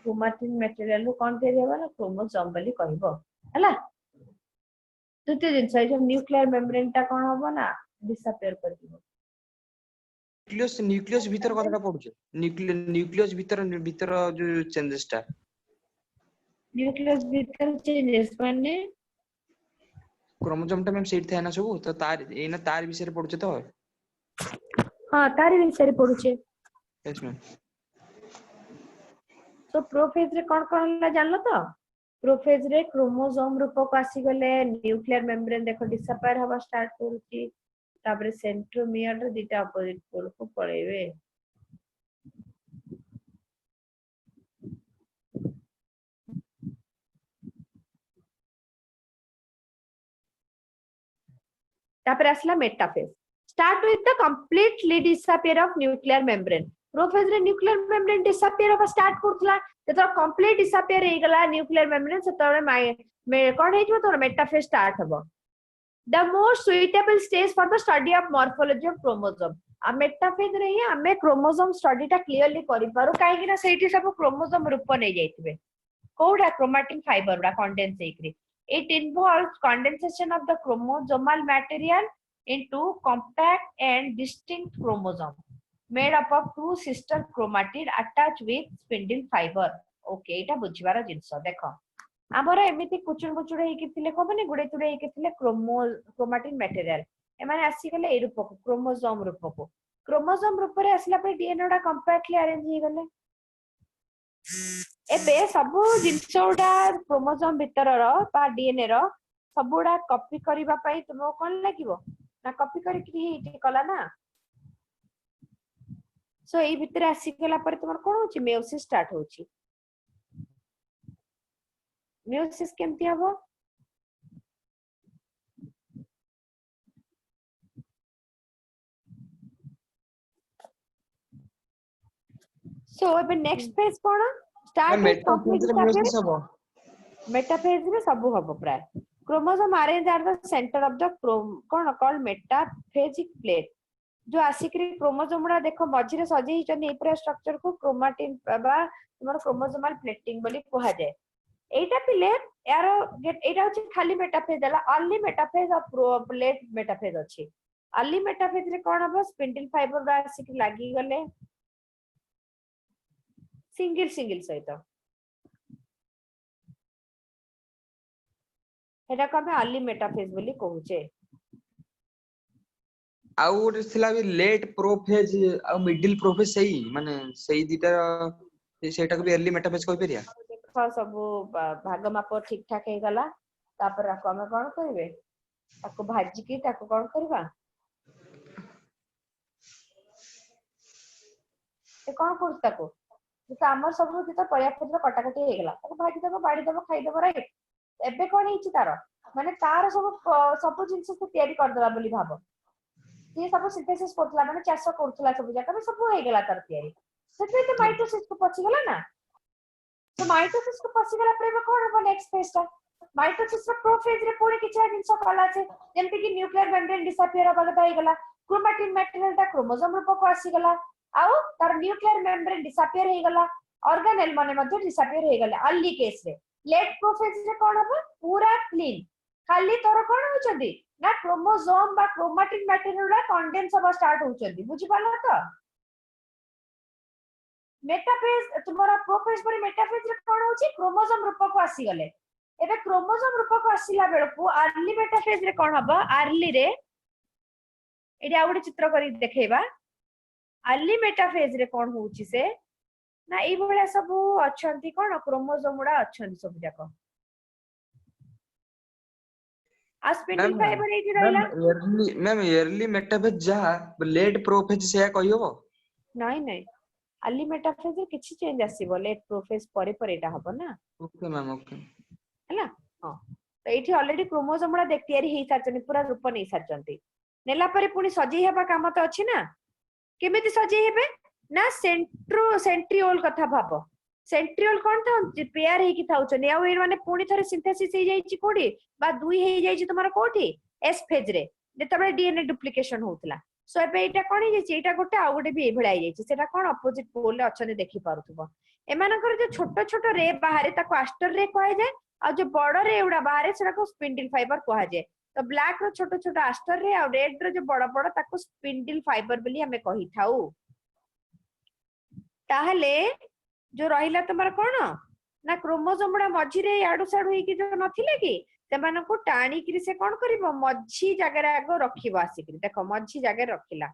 Speaker 1: क्रोमैटिन मटेरियल नु कोन करियबा ना क्रोमोसोम बोली कहबो हला द्वितीय जिंस जो न्यूक्लियर मेम्ब्रेन ता कोन होबो ना डिसअपियर कर दिबो
Speaker 2: न्यूक्लियस भीतर कथाटा पडुचे न्यूक्लियस भीतर भीतर जो चेंजेस टा
Speaker 1: न्यूक्लियस भीतर चेंजेस माने
Speaker 2: क्रोमोसोम टा मैम सेट थाए ना सब तो तार एना तार विषय रे पडुचे तो
Speaker 1: हां तारी विषय रे पडुचे
Speaker 2: यस मैम
Speaker 1: तो प्रोफेज रे कोन ला जानलो तो प्रोफेज रे क्रोमोसोम रूप को आसी गले न्यूक्लियर मेम्ब्रेन देखो डिसअपियर हवा स्टार्ट करूची ताबरे सेंट्रोमियर रे दिटा अपोजिट पोल को पळेबे तापर असला metaphase start with the completely disappear of nuclear membrane prophase रे nuclear membrane disappear of start करथला तो कंप्लीट डिसअपियर हे गला न्यूक्लियर मेम्ब्रेन से तोरे मे कोन हे जो तोर मेटाफेज स्टार्ट हबो the most suitable stage for the study of morphology of chromosome आ मेटाफेज रे ही हमें क्रोमोसोम स्टडी टा क्लियरली करि पारो काहे कि ना सेठी सब क्रोमोसोम रूप नै जाइतिबे कोडा क्रोमैटिन फाइबर रा condense हेकरी it involves condensation of the chromosomal material into compact and distinct chromosome made up of two sister chromatid attached with spindle fiber okay eta बुझिबार जिंस देखो हमर एमिति कुचुर कुचुर हे कि थिले कोबने गुडे तुडे हे कि थिले क्रोमैटिन मटेरियल ए माने आसी गले ए रूप को क्रोमोसोम रूप रे असला पे डीएनए डा कंपैक्टली अरेंज हे गले एबे सब जिंसोडा क्रोमोसोम भीतर रो बा डीएनए रो सबुडा कॉपी करिबा पई तुमो कोन लागिवो ना कॉपी करि क्रिएट कला ना सो ए भीतर आसी गेला पर तुमर कोन होची मेयोसिस स्टार्ट होची मेयोसिस केमती हबो सो एबे next phase cone start with complete metaphase रे सब हबो प्राय chromosome arrange at the centre of the cone called metaphasic plate जो आसिकरी क्रोमोसोम रा देखो मझी रे सजे हिचन ए पूरा स्ट्रक्चर को क्रोमैटिन बा तुमर क्रोमोसोमल प्लेटिंग बोली कहा जाय एटा पिले यार एटा होची खाली मेटाफेज दला अर्ली मेटाफेज और प्लेट मेटाफेज अछि अर्ली मेटाफेज रे कोन हबो स्पिंडल फाइबर रा आसिक लागी गले सिंगल सहित एटा कमे अर्ली मेटाफेज बोली कहूचे
Speaker 2: आउ गोटे थिला भी लेट प्रोफेज आ मिडिल प्रोफेज सही माने सही दिटा सेटा को भी अर्ली मेटाफेज कहि परिया
Speaker 1: देखो सब भाग माप ठीक ठाक हे गला तापर राको हम कोन करबे ताको भाजी की ताको कोन करबा ए कोन करत ताको तो हमर सब तो परिया पत्र कटाकटी हे गला ताको भाजी दबो बाड़ी दबो खाइ दबो राइट एबे कोन हिची तारो माने तार सब जिंस से तयारी कर देला बोली भाबो ये सब सिंथेसिस करथला माने चाष करथला सब जका सब हे गेला तार तयारी सेते तो माइटोसिस को पछि गेला ना तो माइटोसिस को पछि गेला प्रेम कोन हो नेक्स्ट फेज ता माइटोसिस रो प्रोफेज रे पुणी किछा जिंस कला छे जेमति कि न्यूक्लियर मेम्ब्रेन डिसअपियर होबा हे गेला क्रोमैटिन मटेरियल ता क्रोमोसोम रूप को आसी गेला आउ तार न्यूक्लियर मेम्ब्रेन डिसअपियर हे गेला ऑर्गेनेल माने मध्ये डिसअपियर हे गेला अर्ली केस रे लेट प्रोफेज रे कोन हो पूरा क्लीन खाली तोर कोन होचदी ना क्रोमोसोम बा क्रोमैटिन मटेरियल रा कंडेंस होबा स्टार्ट होचदी बुझि पाला तो मेटाफेज तुम्हारा प्रोफेज पर मेटाफेज रे कोन होची क्रोमोसोम रूप को आसी गले एबे क्रोमोसोम रूप को आसीला बेल को अर्ली मेटाफेज रे कोन हबा अर्ली रे एडी आउडे चित्र करी देखेबा अर्ली मेटाफेज रे कोन होची से ना एई भलिया सब अछंती कोन क्रोमोसोम गुडा अछंती सब जाक आ स्पिंडल
Speaker 2: मैम
Speaker 1: फाइबर एठी
Speaker 2: मैम
Speaker 1: रहला
Speaker 2: इयरली मेटाफेज जा लेट प्रोफेज से कहि हो
Speaker 1: नाही नाही आली मेटाफेज किछि चेंज आसीबो लेट प्रोफेज परे एटा हबो ना
Speaker 2: ओके मैम ओके
Speaker 1: हैला हां तो एठी ऑलरेडी क्रोमोसोम गुडा देख तयारी हेई साचनी पूरा रूप नै साचंती नेला परे पुनी सजी हेबा काम तो अछि ना केमिति सजी हेबे ना सेंट्रियोल कथा भाबो सेंट्रियोल कोन था पेयर हेकी थाउचनी आ ए माने पुनी थरे सिंथेसिस हे जाईची कोडी बा दुई हे जाईची तुम्हारा कोठी एस फेज रे जेतबे डीएनए डुप्लीकेशन होतला सो एबे एटा कोन हे जाईची एटा गोटे आ गोटे भी ए भळा जाईची सेटा कोन अपोजिट पोल रे अछने देखि पारुथबो एमानकर जे छोट छोट रे बाहरे ताको आस्टर रे कहै जाय आ जो बड़ रे एउडा बाहरे सेटा को स्पिंडल फाइबर कहै जाय तो ब्लैक रो छोट छोट आस्टर रे आ रेड रो जो बड़ बड़ ताको स्पिंडल फाइबर बोली हमें कहि थाउ ताहले जो रहिला तमर कोन ना क्रोमोसोम गुडा मझी रे याडू साडू हेकी जो नथिले कि सेमानको टाणी कि से कोन करिवो मझी जगह रे आगो रखिबो आसिकरी देखो मझी जगह रखिला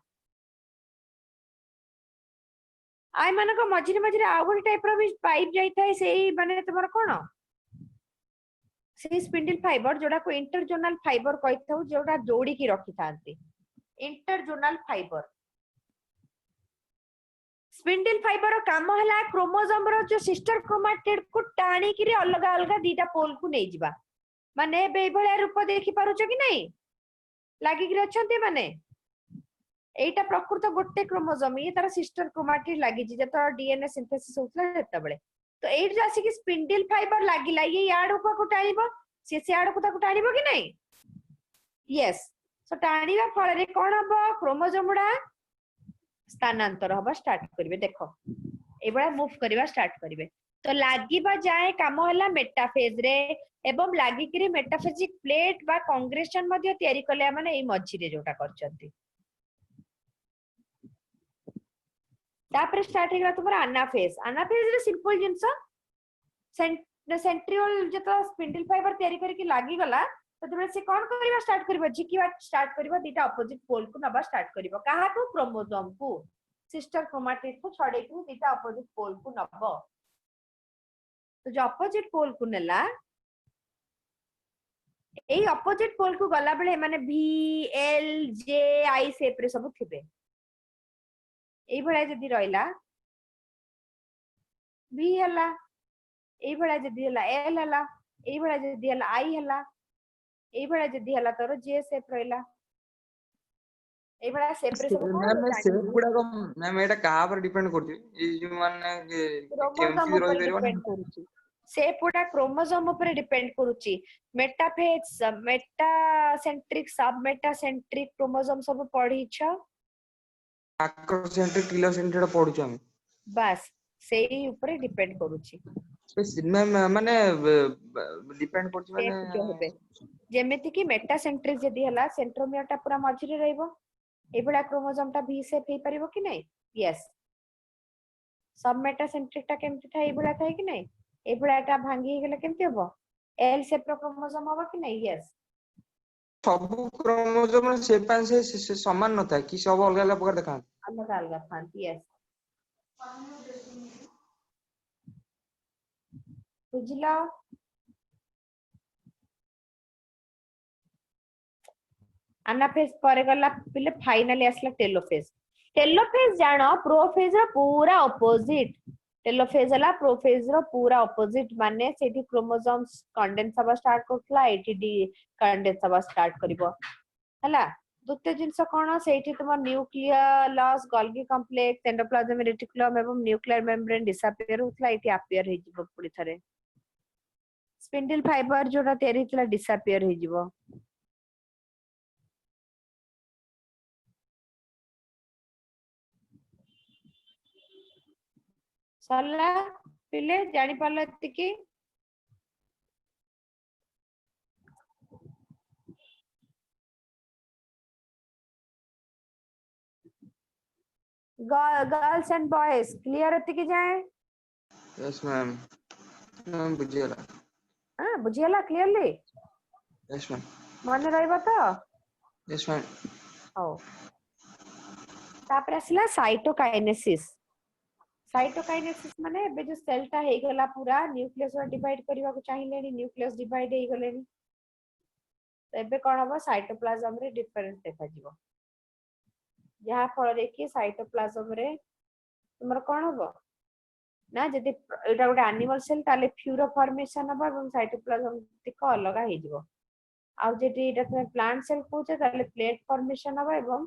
Speaker 1: आय मानको मझी रे आउर टाइप रो भी पाइप जाई थाए सेही माने तमर कोन से स्पिंडल फाइबर जोडा को इंटरजोनल फाइबर कहिथौ जोडा जोडी की रखि थांती इंटरजोनल फाइबर स्पिंडल फाइबर काम हला क्रोमोसोम रो जो सिस्टर क्रोमैटिड को टाणी कि अलग अलग दीटा पोल को नै जिबा माने बे भलिया रूप देखि पारुछ कि नै लागि कि अछंती माने एटा प्रकृत गोटे क्रोमोसोम ये तार सिस्टर क्रोमैटिड लागि जे त डीएनए सिंथेसिस होतला हेता बेले तो एट जासी कि स्पिंडल फाइबर लागिला ये याड को टाणीबो से याड को ताको टाणीबो कि नै यस सो टाणीबा फल रे कोन हबो क्रोमोसोम गुडा स्थानांतर हबा स्टार्ट करिवे देखो एबळा मूव करिवा स्टार्ट करिवे तो लागिबा जाए काम हला मेटाफेज रे एवं लागि कि मेटाफेजिक प्लेट बा कांग्रेशन मध्ये तयारी कले माने एई मझी रे जोटा करचंती तापर स्टार्ट हेगा तुमरा अनाफेज रे सिंपल जिंस सेंट्रियोल जतो स्पिंडल फाइबर तयारी करी कि लागि गला तो तबे से कोन करिवा स्टार्ट करिवो झिकिवा स्टार्ट करिवो दीटा अपोजिट पोल को नबा स्टार्ट करिवो काहा को क्रोमोसोम को सिस्टर क्रोमैटिड को छडे को दीटा अपोजिट पोल को नबो तो जो अपोजिट पोल को नेला एई अपोजिट पोल को गला बेले माने भी एल जे आई शेप रे सब थिबे एई भला जदी रहिला भी हला एई भला जदी हला एल हला एई भला जदी हला आई हला एई भला जदी हला तोर जे शेप रहिला एई भला शेप रे सब
Speaker 2: मैम शेप गुडा को मैम एटा कहा पर डिपेंड करती ए जो माने
Speaker 1: क्रोमोसोम
Speaker 2: केमती
Speaker 1: ऊपर
Speaker 2: रहि
Speaker 1: डिपेंड करूची शेप गुडा क्रोमोसोम ऊपर डिपेंड करूची मेटाफेज मेटा सेंट्रिक सब मेटा सेंट्रिक क्रोमोसोम सब पढ़ी छ
Speaker 2: माइक्रोसेंट्रिक किलोसेंट्रिक पढुछ हम
Speaker 1: बस सेही ऊपर डिपेंड करूची
Speaker 2: मैम माने डिपेंड करती माने
Speaker 1: शेप जो हेबे जेमेति कि मेटा सेंट्रिक जदी हला सेंट्रोमियर टा पूरा मझी रे रहइबो एबडा क्रोमोसोम टा भी शेप हे परिबो कि नै यस सब मेटा सेंट्रिक टा केमति थाइ एबडा थाइ कि नै एबडा टा भांगी गेले केमति हबो एल शेप रो क्रोमोसोम हबो कि नै यस
Speaker 2: सब क्रोमोसोम शेप से समान न था कि सब अलग अलग प्रकार देखा
Speaker 1: अलग अलग थांती यस बुझला अनाफेज परे गला पिले फाइनली आसला टेलोफेज जानो प्रोफेज रो पूरा ऑपोजिट टेलोफेज हला प्रोफेज रो पूरा ऑपोजिट माने सेठी क्रोमोसोम्स कंडेंस हबा स्टार्ट करथला एटी डी कंडेंस हबा स्टार्ट करिवो हला दुते जिंस कोन सेठी तुम nucleus Golgi complex endoplasm reticulum एवं न्यूक्लियर मेम्ब्रेन डिसअपियर होथला एटी अपियर हे जिवो पुडी थरे स्पिंडल फाइबर जोटा तयारी हितला डिसअपियर हे जिवो सरला पिले जानि पाला तिकी गर्ल्स एंड बॉयज क्लियर होती की जाए
Speaker 2: यस मैम मैम बुझियला
Speaker 1: हां बुझियला क्लियरली
Speaker 2: यस मैम
Speaker 1: मन रहइबो तो
Speaker 2: यस मैम
Speaker 1: हो तापर आसला साइटोकाइनेसिस साइटोकाइनेसिस माने एबे जो सेल टा हे गला पूरा न्यूक्लियस वा डिवाइड करबा को चाहिलेनी न्यूक्लियस डिवाइड हे गलेनी तो एबे कोन हबो साइटोप्लाज्म रे डिफरेंस देखा जीवो जहा फल देखि साइटोप्लाज्म रे तुमर कोन हबो ना जदि एटा गोटे एनिमल सेल ताले फ्यूरो फॉर्मेशन हबो एवं साइटोप्लाज्म टिको अलगा हे जीवो आ जेटी एटा तुम प्लांट सेल कहूचे ताले प्लेट फॉर्मेशन हबो एवं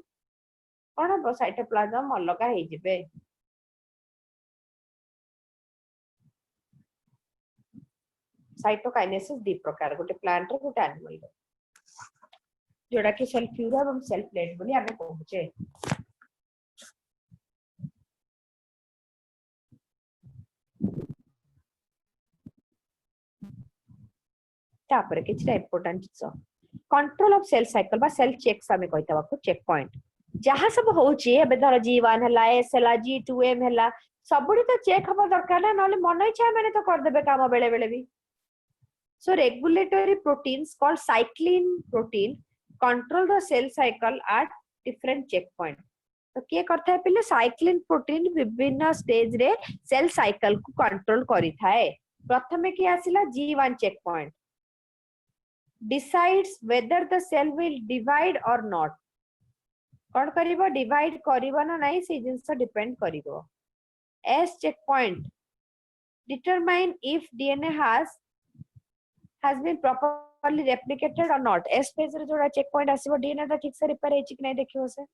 Speaker 1: कोन हबो साइटोप्लाज्म अलगा हे जिबे साइटोकाइनेसिस दी प्रकार गोटे प्लांट रे गोटे एनिमल रे जोड़ा कि सेल फ्यूरा एवं सेल प्लेट बोली आमे कहूचे तापर किछटा इंपोर्टेंट छ कंट्रोल ऑफ सेल साइकिल बा सेल चेक्स आमे कहता बाकू चेक पॉइंट जहां सब होची एबे धर G1 हला S हला G2M हला सबुडी तो चेक हबा दरकार ना नले मन इच्छा माने तो कर देबे काम बेले बेले भी so regulatory proteins called cyclin protein control the cell cycle at different checkpoint तो के करथा है पहले साइक्लिन प्रोटीन विभिन्न स्टेज रे सेल साइकिल को कंट्रोल करी थाए प्रथमे के आसिला G1 check point decides whether the cell will divide or not कोन करिवो डिवाइड करिवो ना नहीं से जिंस डिपेंड करिवो S check point determine if DNA has been properly replicated or not S phase रे जोड़ा चेक पॉइंट आसीबो DNA ता ठीक से रिपेयर हे कि नहीं देखियो से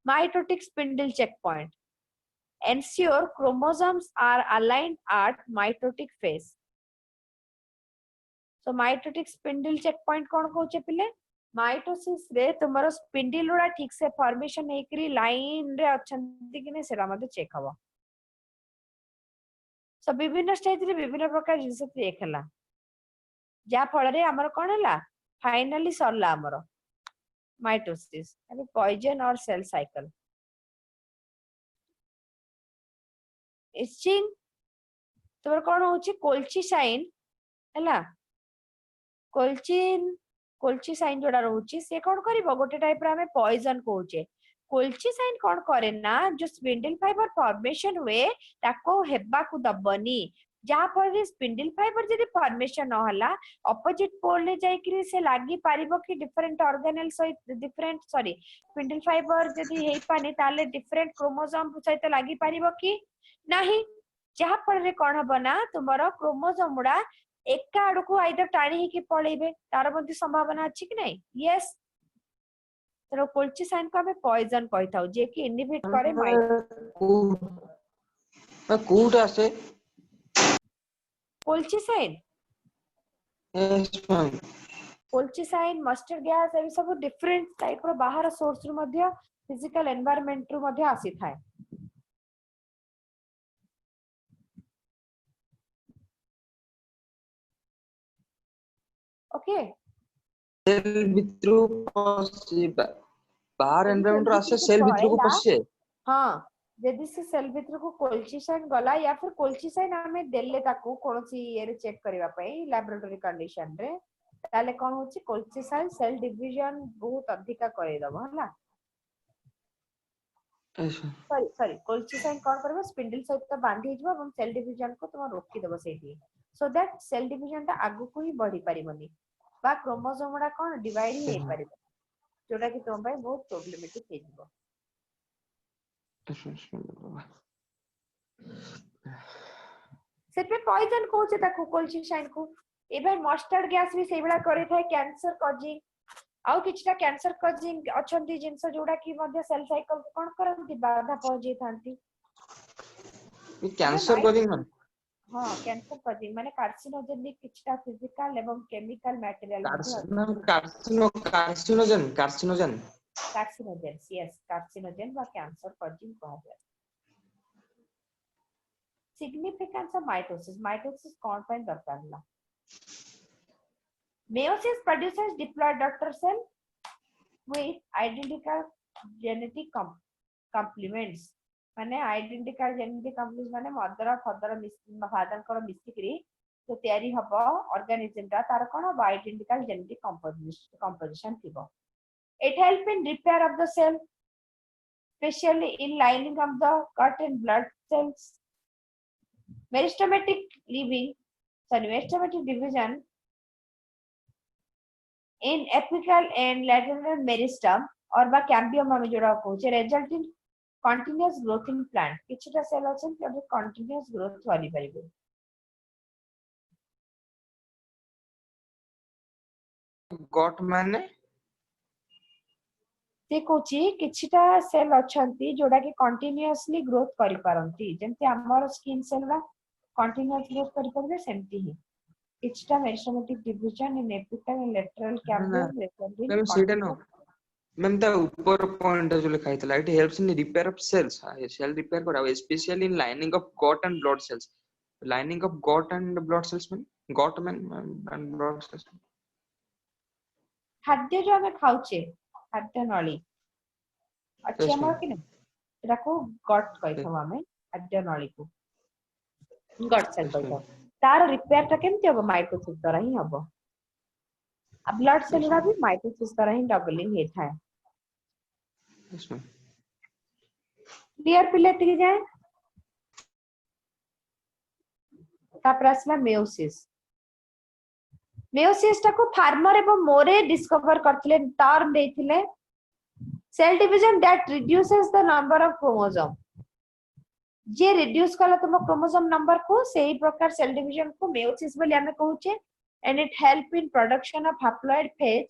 Speaker 1: mitotic spindle checkpoint ensure chromosomes are aligned at mitotic phase so mitotic spindle checkpoint कोन कहूचे पिले माइटोसिस रे तुमरो स्पिंडल उडा ठीक से फॉर्मेशन हेकरी लाइन रे अछंती कि ने सेरा मते चेक हबो सब विभिन्न स्टेज रे विभिन्न प्रकार जिंस देखला जा फल रे हमर कोन हला फाइनली सरला हमर माइटोसिस अबे पॉइजन और सेल साइकिल इचिंग तोर कोन होची कोल्चिसाइन हला कोल्चिसाइन जोड़ा रहउची से कोन करिवो गोटे टाइप रे हमें पॉइजन कहउचे कोल्चिसाइन कोन करे ना जो स्पिंडल फाइबर फॉर्मेशन हुए ताको हेबा को दबनी जहा पर स्पिंडल फाइबर जदी फॉर्मेशन न हला ऑपोजिट पोल ले जाई कि से लागी पारिबो कि डिफरेंट ऑर्गेनेल सहित डिफरेंट सॉरी स्पिंडल फाइबर जदी हेई पानी ताले डिफरेंट क्रोमोसोम सहित लागी पारिबो कि नाही जहा पर रे कोन हबो ना तुमरो क्रोमोसोम उडा एका आडू को आइदर टाणी ही कि पळेबे तार मध्ये संभावना अछि कि नहीं यस तो कोल्चिसाइन को हमें पॉइजन कहताउ जे कि इनहिबिट करे
Speaker 2: कोटा से
Speaker 1: कोल्चिसाइन
Speaker 2: यस मैम
Speaker 1: कोल्चिसाइन मस्टर्ड गैस ए सब डिफरेंट टाइप रो बाहर सोर्स रु मध्ये फिजिकल एनवायरनमेंट रु मध्ये आसी थाए ओके
Speaker 2: सेल भितरु पसिबा बाहर एनवायरनमेंट रो आसे सेल भितरु को पसे
Speaker 1: हां यदि से सेल भितर को कोल्चिसाइन गला या फिर कोल्चिसाइन हमें देले ताकू कोनसी ये रे चेक करबा पई लैबोरेटरी कंडीशन रे ताले कोन होची कोल्चिसाइन सेल डिवीजन बहुत अधिका करे दबो हला सॉरी कोल्चिसाइन कोन करबो स्पिंडल सहित बांधी जबो और सेल डिवीजन को तुम रोकी देबो सेठी सो दैट सेल डिवीजन ता आगु को ही बढ़ी परिबनी बा क्रोमोसोम रा कोन डिवाइड ही हे परिबो जोटा कि तुम भाई बहुत प्रॉब्लमेटिक हे जबो सेपे पॉइजन कहउचे ताकू कोल्चिसाइन को एबे मस्टर्ड गैस भी सेबला करे थाए कैंसर कॉजिंग आउ किछटा कैंसर कॉजिंग अछंती जिंस जोडा कि मध्ये सेल साइकिल को कोन करंती बाधा पहुंचे थांती
Speaker 2: कैंसर कॉजिंग
Speaker 1: हां कैंसर कॉजिंग माने कार्सिनोजेनिक किछटा फिजिकल एवं chemical material
Speaker 2: carcinogen
Speaker 1: yes carcinogen वा कैंसर कॉजिंग कहा जाय सिग्निफिकेंस ऑफ माइटोसिस कौन पाइन दरकार ला meiosis produces diploid daughter cell with identical genetic complements माने आइडेंटिकल जेनेटिक कंप्लीमेंट्स माने मदर फादर फादर कर मिस्टिकरी तो तयारी हबो ऑर्गेनिज्म ता तार कोन आइडेंटिकल जेनेटिक कंपोजिशन थिबो it help in repair of the cell specially in lining of the gut and blood cells Meristematic meristematic division in apical and lateral meristem or ba cambium ଆମେ जोड़ा कहूचे result in continuous growth in plant किछटा cell अछन जे continuous growth करि परिबे
Speaker 2: got माने
Speaker 1: से कोची किछटा सेल अछंती जोड़ा कि continuously growth करि परंती जेंति हमर स्किन सेल बा continuous growth करि परबे सेमति ही किछटा meristematic division in apical and lateral cambium result in
Speaker 2: ma'am सीटा नो
Speaker 1: continuous
Speaker 2: मैम ता ऊपर पॉइंट जो लिखा था it helps in repair of cells cell repair करा specially in lining of gut and blood cells lining of gut and blood cells में gut and blood cells
Speaker 1: खाद्य जो हमें खाउचे खाद्य नली अच्छे
Speaker 2: Yes,
Speaker 1: हमर
Speaker 2: ma'am.
Speaker 1: कि नै एटा को गट कहथवा हमें खाद्य नली को गट सेल
Speaker 2: Yes,
Speaker 1: कहथवा
Speaker 2: ma'am.
Speaker 1: तार रिपेयर ता केमति हबो माइटोसिस द्वारा ही हबो आ ब्लड सेल
Speaker 2: Yes,
Speaker 1: रा
Speaker 2: ma'am.
Speaker 1: भी माइटोसिस द्वारा ही डबलिंग हे थाए
Speaker 2: Yes, ma'am.
Speaker 1: क्लियर पिले टिक जाए तापर असला मेयोसिस मेयोसिस ता को फार्मर एवं मोरे डिस्कवर करथिले टर्म देथिले cell division that reduces the number of chromosome जे रिड्यूस कला तुम क्रोमोसोम नंबर को सही प्रकार सेल डिवीजन को मेयोसिस बोली हमें कहूचे and it help in production of haploid phase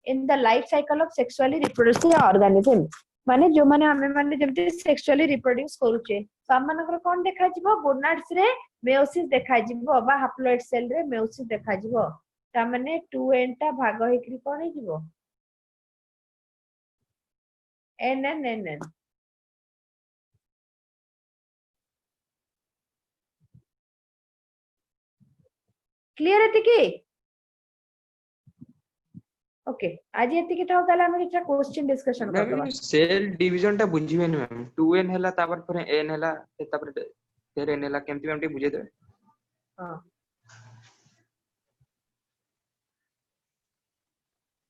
Speaker 1: in the life cycle of sexually reproducing organism माने जो माने हमें माने जेमते सेक्सुअली रिप्रोड्यूस करूचे सामानकर कोन देखा जिवो गोनाड्स रे मेयोसिस देखा जिवो बा हैप्लॉइड सेल रे मेयोसिस देखा जिवो ता माने 2n ता भाग हेकरी कोन हे जिवो n क्लियर है कि ओके आज एति के तो ताले हम किछा क्वेश्चन डिस्कशन कर दबा
Speaker 2: मैम सेल डिवीजन टा बुझिबेनी मैम 2n हैला तापर फिर n हैला तापर फिर n हैला केमति मैम टी बुझे देबे
Speaker 1: हां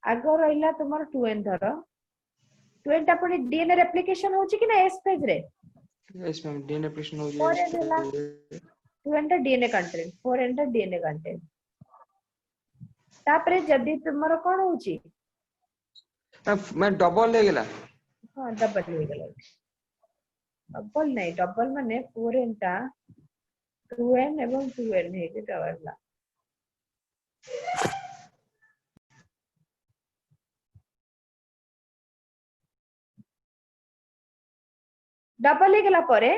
Speaker 1: आगो रहिला तुमर 2n धर 2n ता पडी डीएनए रेप्लिकेशन होची कि ना एस फेज रे
Speaker 2: यस मैम डीएनए प्रश्न हो
Speaker 1: 4n हैला
Speaker 2: जाए
Speaker 1: 2n ता डीएनए कंटेंट 4n ता डीएनए कंटेंट तापरे जदी तुमर कोन होची
Speaker 2: मैं डबल ले गेला
Speaker 1: हां डबल हो गेला डबल नहीं डबल माने 4n ता 2n एवं 2n हे के डबल डबल हे गेला परे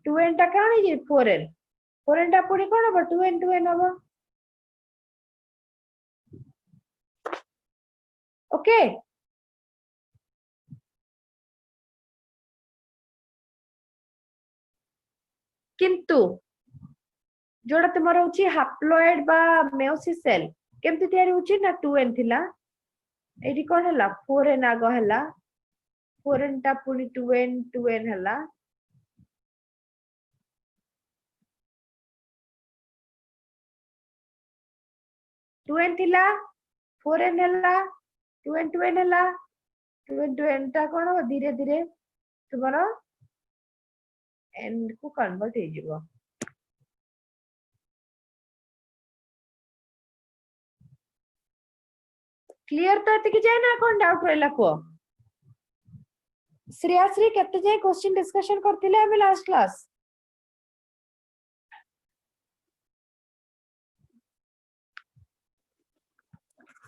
Speaker 1: 2n टा काणी जे 4n टा पुडी कोन हो 2n हो ओके किंतु जोड़ा तुमर होची हैप्लॉइड बा मेयोसिस सेल केमति तयारी होची ना 2n थिला एडी कोन हला 4n आगो हला 4n टा पुनी 2n हला टू एन थिला 4n हला 2n हला 2n टा कोन हो धीरे धीरे तुमर n को कन्वर्ट हे जिवो क्लियर तो एति कि जाय ना कोन डाउट रहला को श्रेयाश्री केते जाय क्वेश्चन डिस्कशन करथिले हम लास्ट क्लास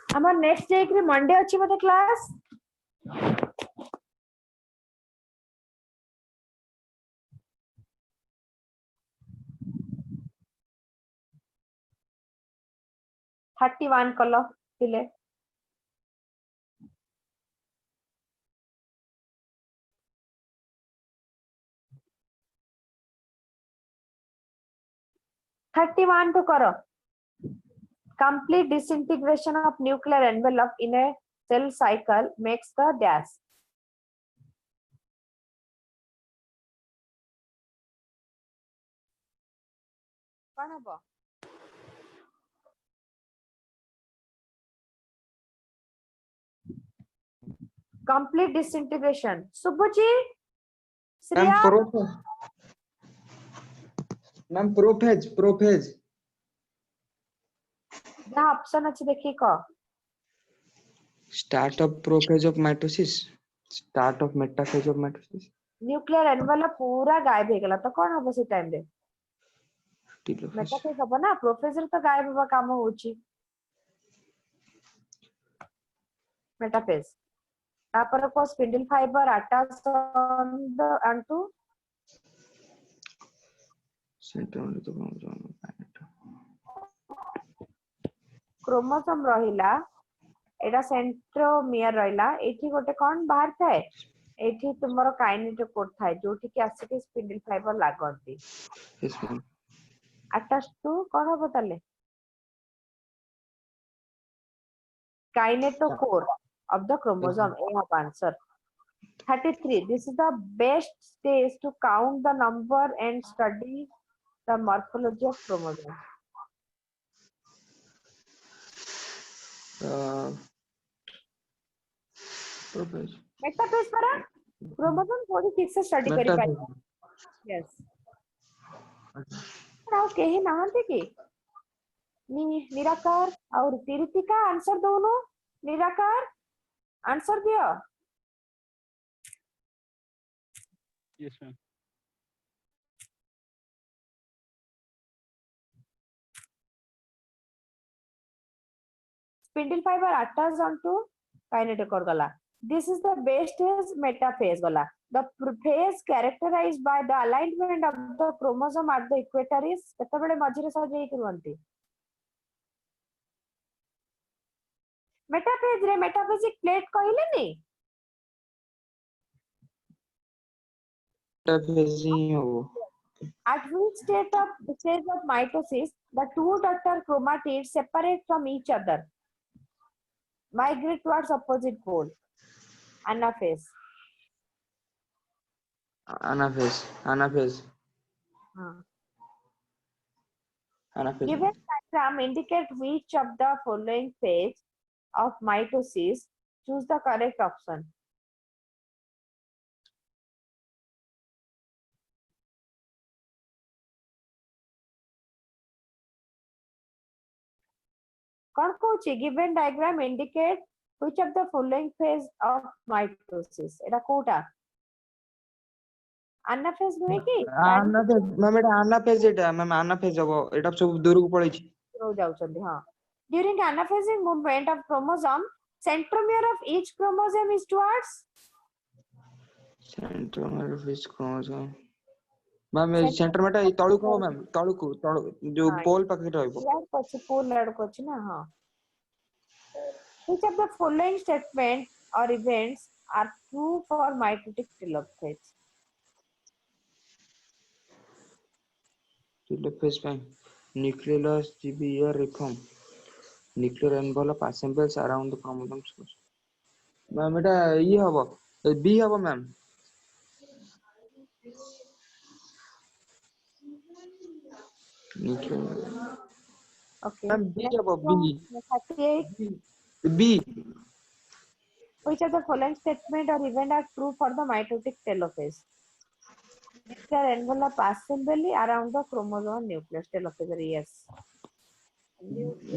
Speaker 1: हमर नेक्स्ट डे के मंडे अछि मते क्लास थर्टी वन कल पिले थर्टी वन टू करो complete disintegration of nuclear envelope in a cell cycle makes the dash कौन हबो complete disintegration सुबुची
Speaker 2: मैम
Speaker 1: श्रेया
Speaker 2: प्रोटो मैम प्रोफेज
Speaker 1: जहाँ ऑप्शन अच्छी देखिए क
Speaker 2: start of prophase of mitosis start of metaphase of mitosis
Speaker 1: nuclear envelope पूरा गायब हो गला तो कौन हबो से टाइम रे
Speaker 2: टेलोफेज
Speaker 1: मेटाफेज हबो ना प्रोफेज तो गायब होबा काम होची मेटाफेज तापर को spindle fibre attach on the onto
Speaker 2: centromere तो क्रोमोसोम
Speaker 1: क्रोमोसोम रहिला एटा सेंट्रोमियर रहिला एठी गोटे कोन बाहर थाए एठी तुमरो काइनेटिक कोड थाए जोठी कि आसिक स्पिंडल फाइबर लागंती
Speaker 2: यस मैम
Speaker 1: अटैच टू कोन हबो ताले kinetochore of the chromosome. A have answer. 33. This is the best stage to count the number and study the morphology of chromosome.
Speaker 2: Prophase
Speaker 1: Metaphase para chromosome थोड़ी ठीक से study करी पाए. Yes. now केही नाहंते कि निराकार और तिरुतिका आंसर दोनों निराकार आंसर दियो.
Speaker 3: Yes, ma'am.
Speaker 1: Spindle fiber attached onto kinetochore gala. This is the best is metaphase gala. The phase characterized by the alignment of the chromosome at the equator is केतबेले मझिरे सजे करवंती. Metaphase रे metaphasic plate कहले नी
Speaker 2: metaphase ही हो
Speaker 1: at which stage of mitosis the two daughter chromatids separate from each other migrate towards opposite pole anaphase
Speaker 2: anaphase
Speaker 1: हाँ.
Speaker 2: anaphase
Speaker 1: Given diagram indicate which of the following phase of mitosis. Choose the correct option. कौन Cauchy given diagram indicate which of the following phase of mitosis. Etah Kota anaphase नुहे की
Speaker 2: anaphase ma'am एटा anaphase एटा ma'am anaphase हबो एटा सब दूर को पड़ै छी
Speaker 1: हो जाउछंदी. हाँ. During anaphasic movement of chromosome, centromere of each chromosome is towards
Speaker 2: centromere of each chromosome ma'am centromere ए तळु को मैम तळु जो पोल पाखे रहइबो
Speaker 1: यार पछ पोल लड़ कोछ ना. हाँ. Which of the following statement or events are true for mitotic telophase?
Speaker 2: telophase ପାଇଁ nucleolus GBR reform nuclear envelope assembles around the chromosomes ma'am एटा ई हबो बी हबो ma'am nuclear
Speaker 1: Okay.
Speaker 2: Ma'am B हबो B
Speaker 1: 38.
Speaker 2: B
Speaker 1: Which of the following statement or event are true for the mitotic telophase? Nuclear envelope assembly around the chromosome nucleus telophase. Yes.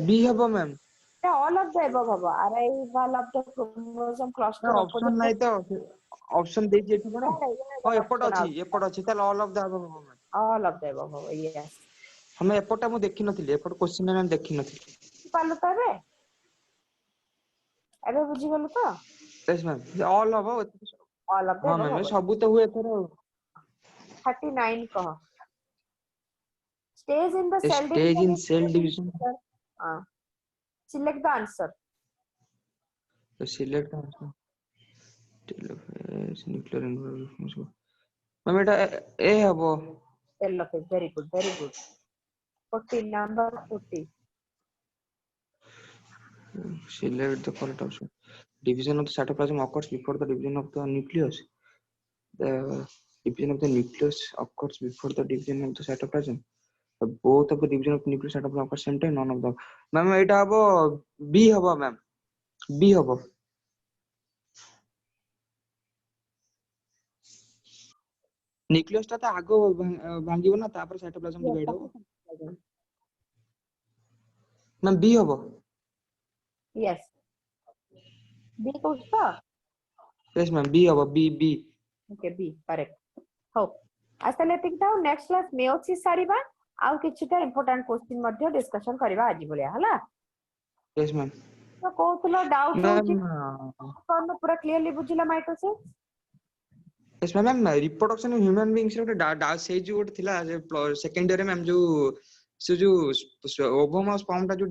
Speaker 2: B हबो ma'am
Speaker 1: All of the above haba. Arrival of the chromosome cluster
Speaker 2: option नहीं तो option दे जे ठीक है हां एपट अछि ताल all of the above हबो ma'am
Speaker 1: all of the above haba. Yes.
Speaker 2: हमें एपटा मु देखि नथिले एपट क्वेश्चन में देखि नथिले
Speaker 1: पालो तबे एबे बुझी गलो तो
Speaker 2: यस मैम ऑल हबो
Speaker 1: all of the
Speaker 2: हां
Speaker 1: above
Speaker 2: मैम
Speaker 1: haba.
Speaker 2: सब तो हुए एथरो
Speaker 1: 39 कह. Stage in the cell
Speaker 2: stage in cell division
Speaker 1: Uh, select the answer.
Speaker 2: तो select answer telophase nuclear envelope ma'am एटा ए हबो
Speaker 1: Telophase. Very good. Very good. 40 number 40.
Speaker 2: select the correct option division of the cytoplasm occurs before the division of the nucleus the division of the nucleus occurs before the division of the cytoplasm both of the division of the nucleus cytoplasm occurs same time none of the ma'am एटा हबो B हबो ma'am B हबो nucleus टा तो आगो भांगिबो ना तापर cytoplasm
Speaker 1: Yes,
Speaker 2: divide हो
Speaker 1: ତାକୁ cytoplasm.
Speaker 2: मैम बी हबो
Speaker 1: Yes. B କହୁଛ ତ?
Speaker 2: यस मैम बी हबो बी
Speaker 1: Okay, B, correct. ହଉ ଆଜି ତାହେଲେ ଏତିକି ଥାଉ ନେକ୍ସଟ କ୍ଲାସ୍ ମିଓସିସ୍ ସାରିବା ଆଉ କିଛିଟା ଇମ୍ପୋର୍ଟାଣ୍ଟ କ୍ୱେଶ୍ଚିନ୍ ମଧ୍ୟ ଡିସ୍କସନ କରିବା ଆଜି ଭଳିଆ ହେଲା
Speaker 2: यस मैम
Speaker 1: ତ କହୁଥିଲ ଡାଉଟ ରହୁଛି
Speaker 2: मैम
Speaker 1: କଣ ପୁରା କ୍ଲିୟରଲି ବୁଝିଲା mitosis
Speaker 2: yes ma'am reproduction in human beings रे से जो गोटे थिला सेकंड इयर मैम जो से जो ओवम और स्पर्म टा जो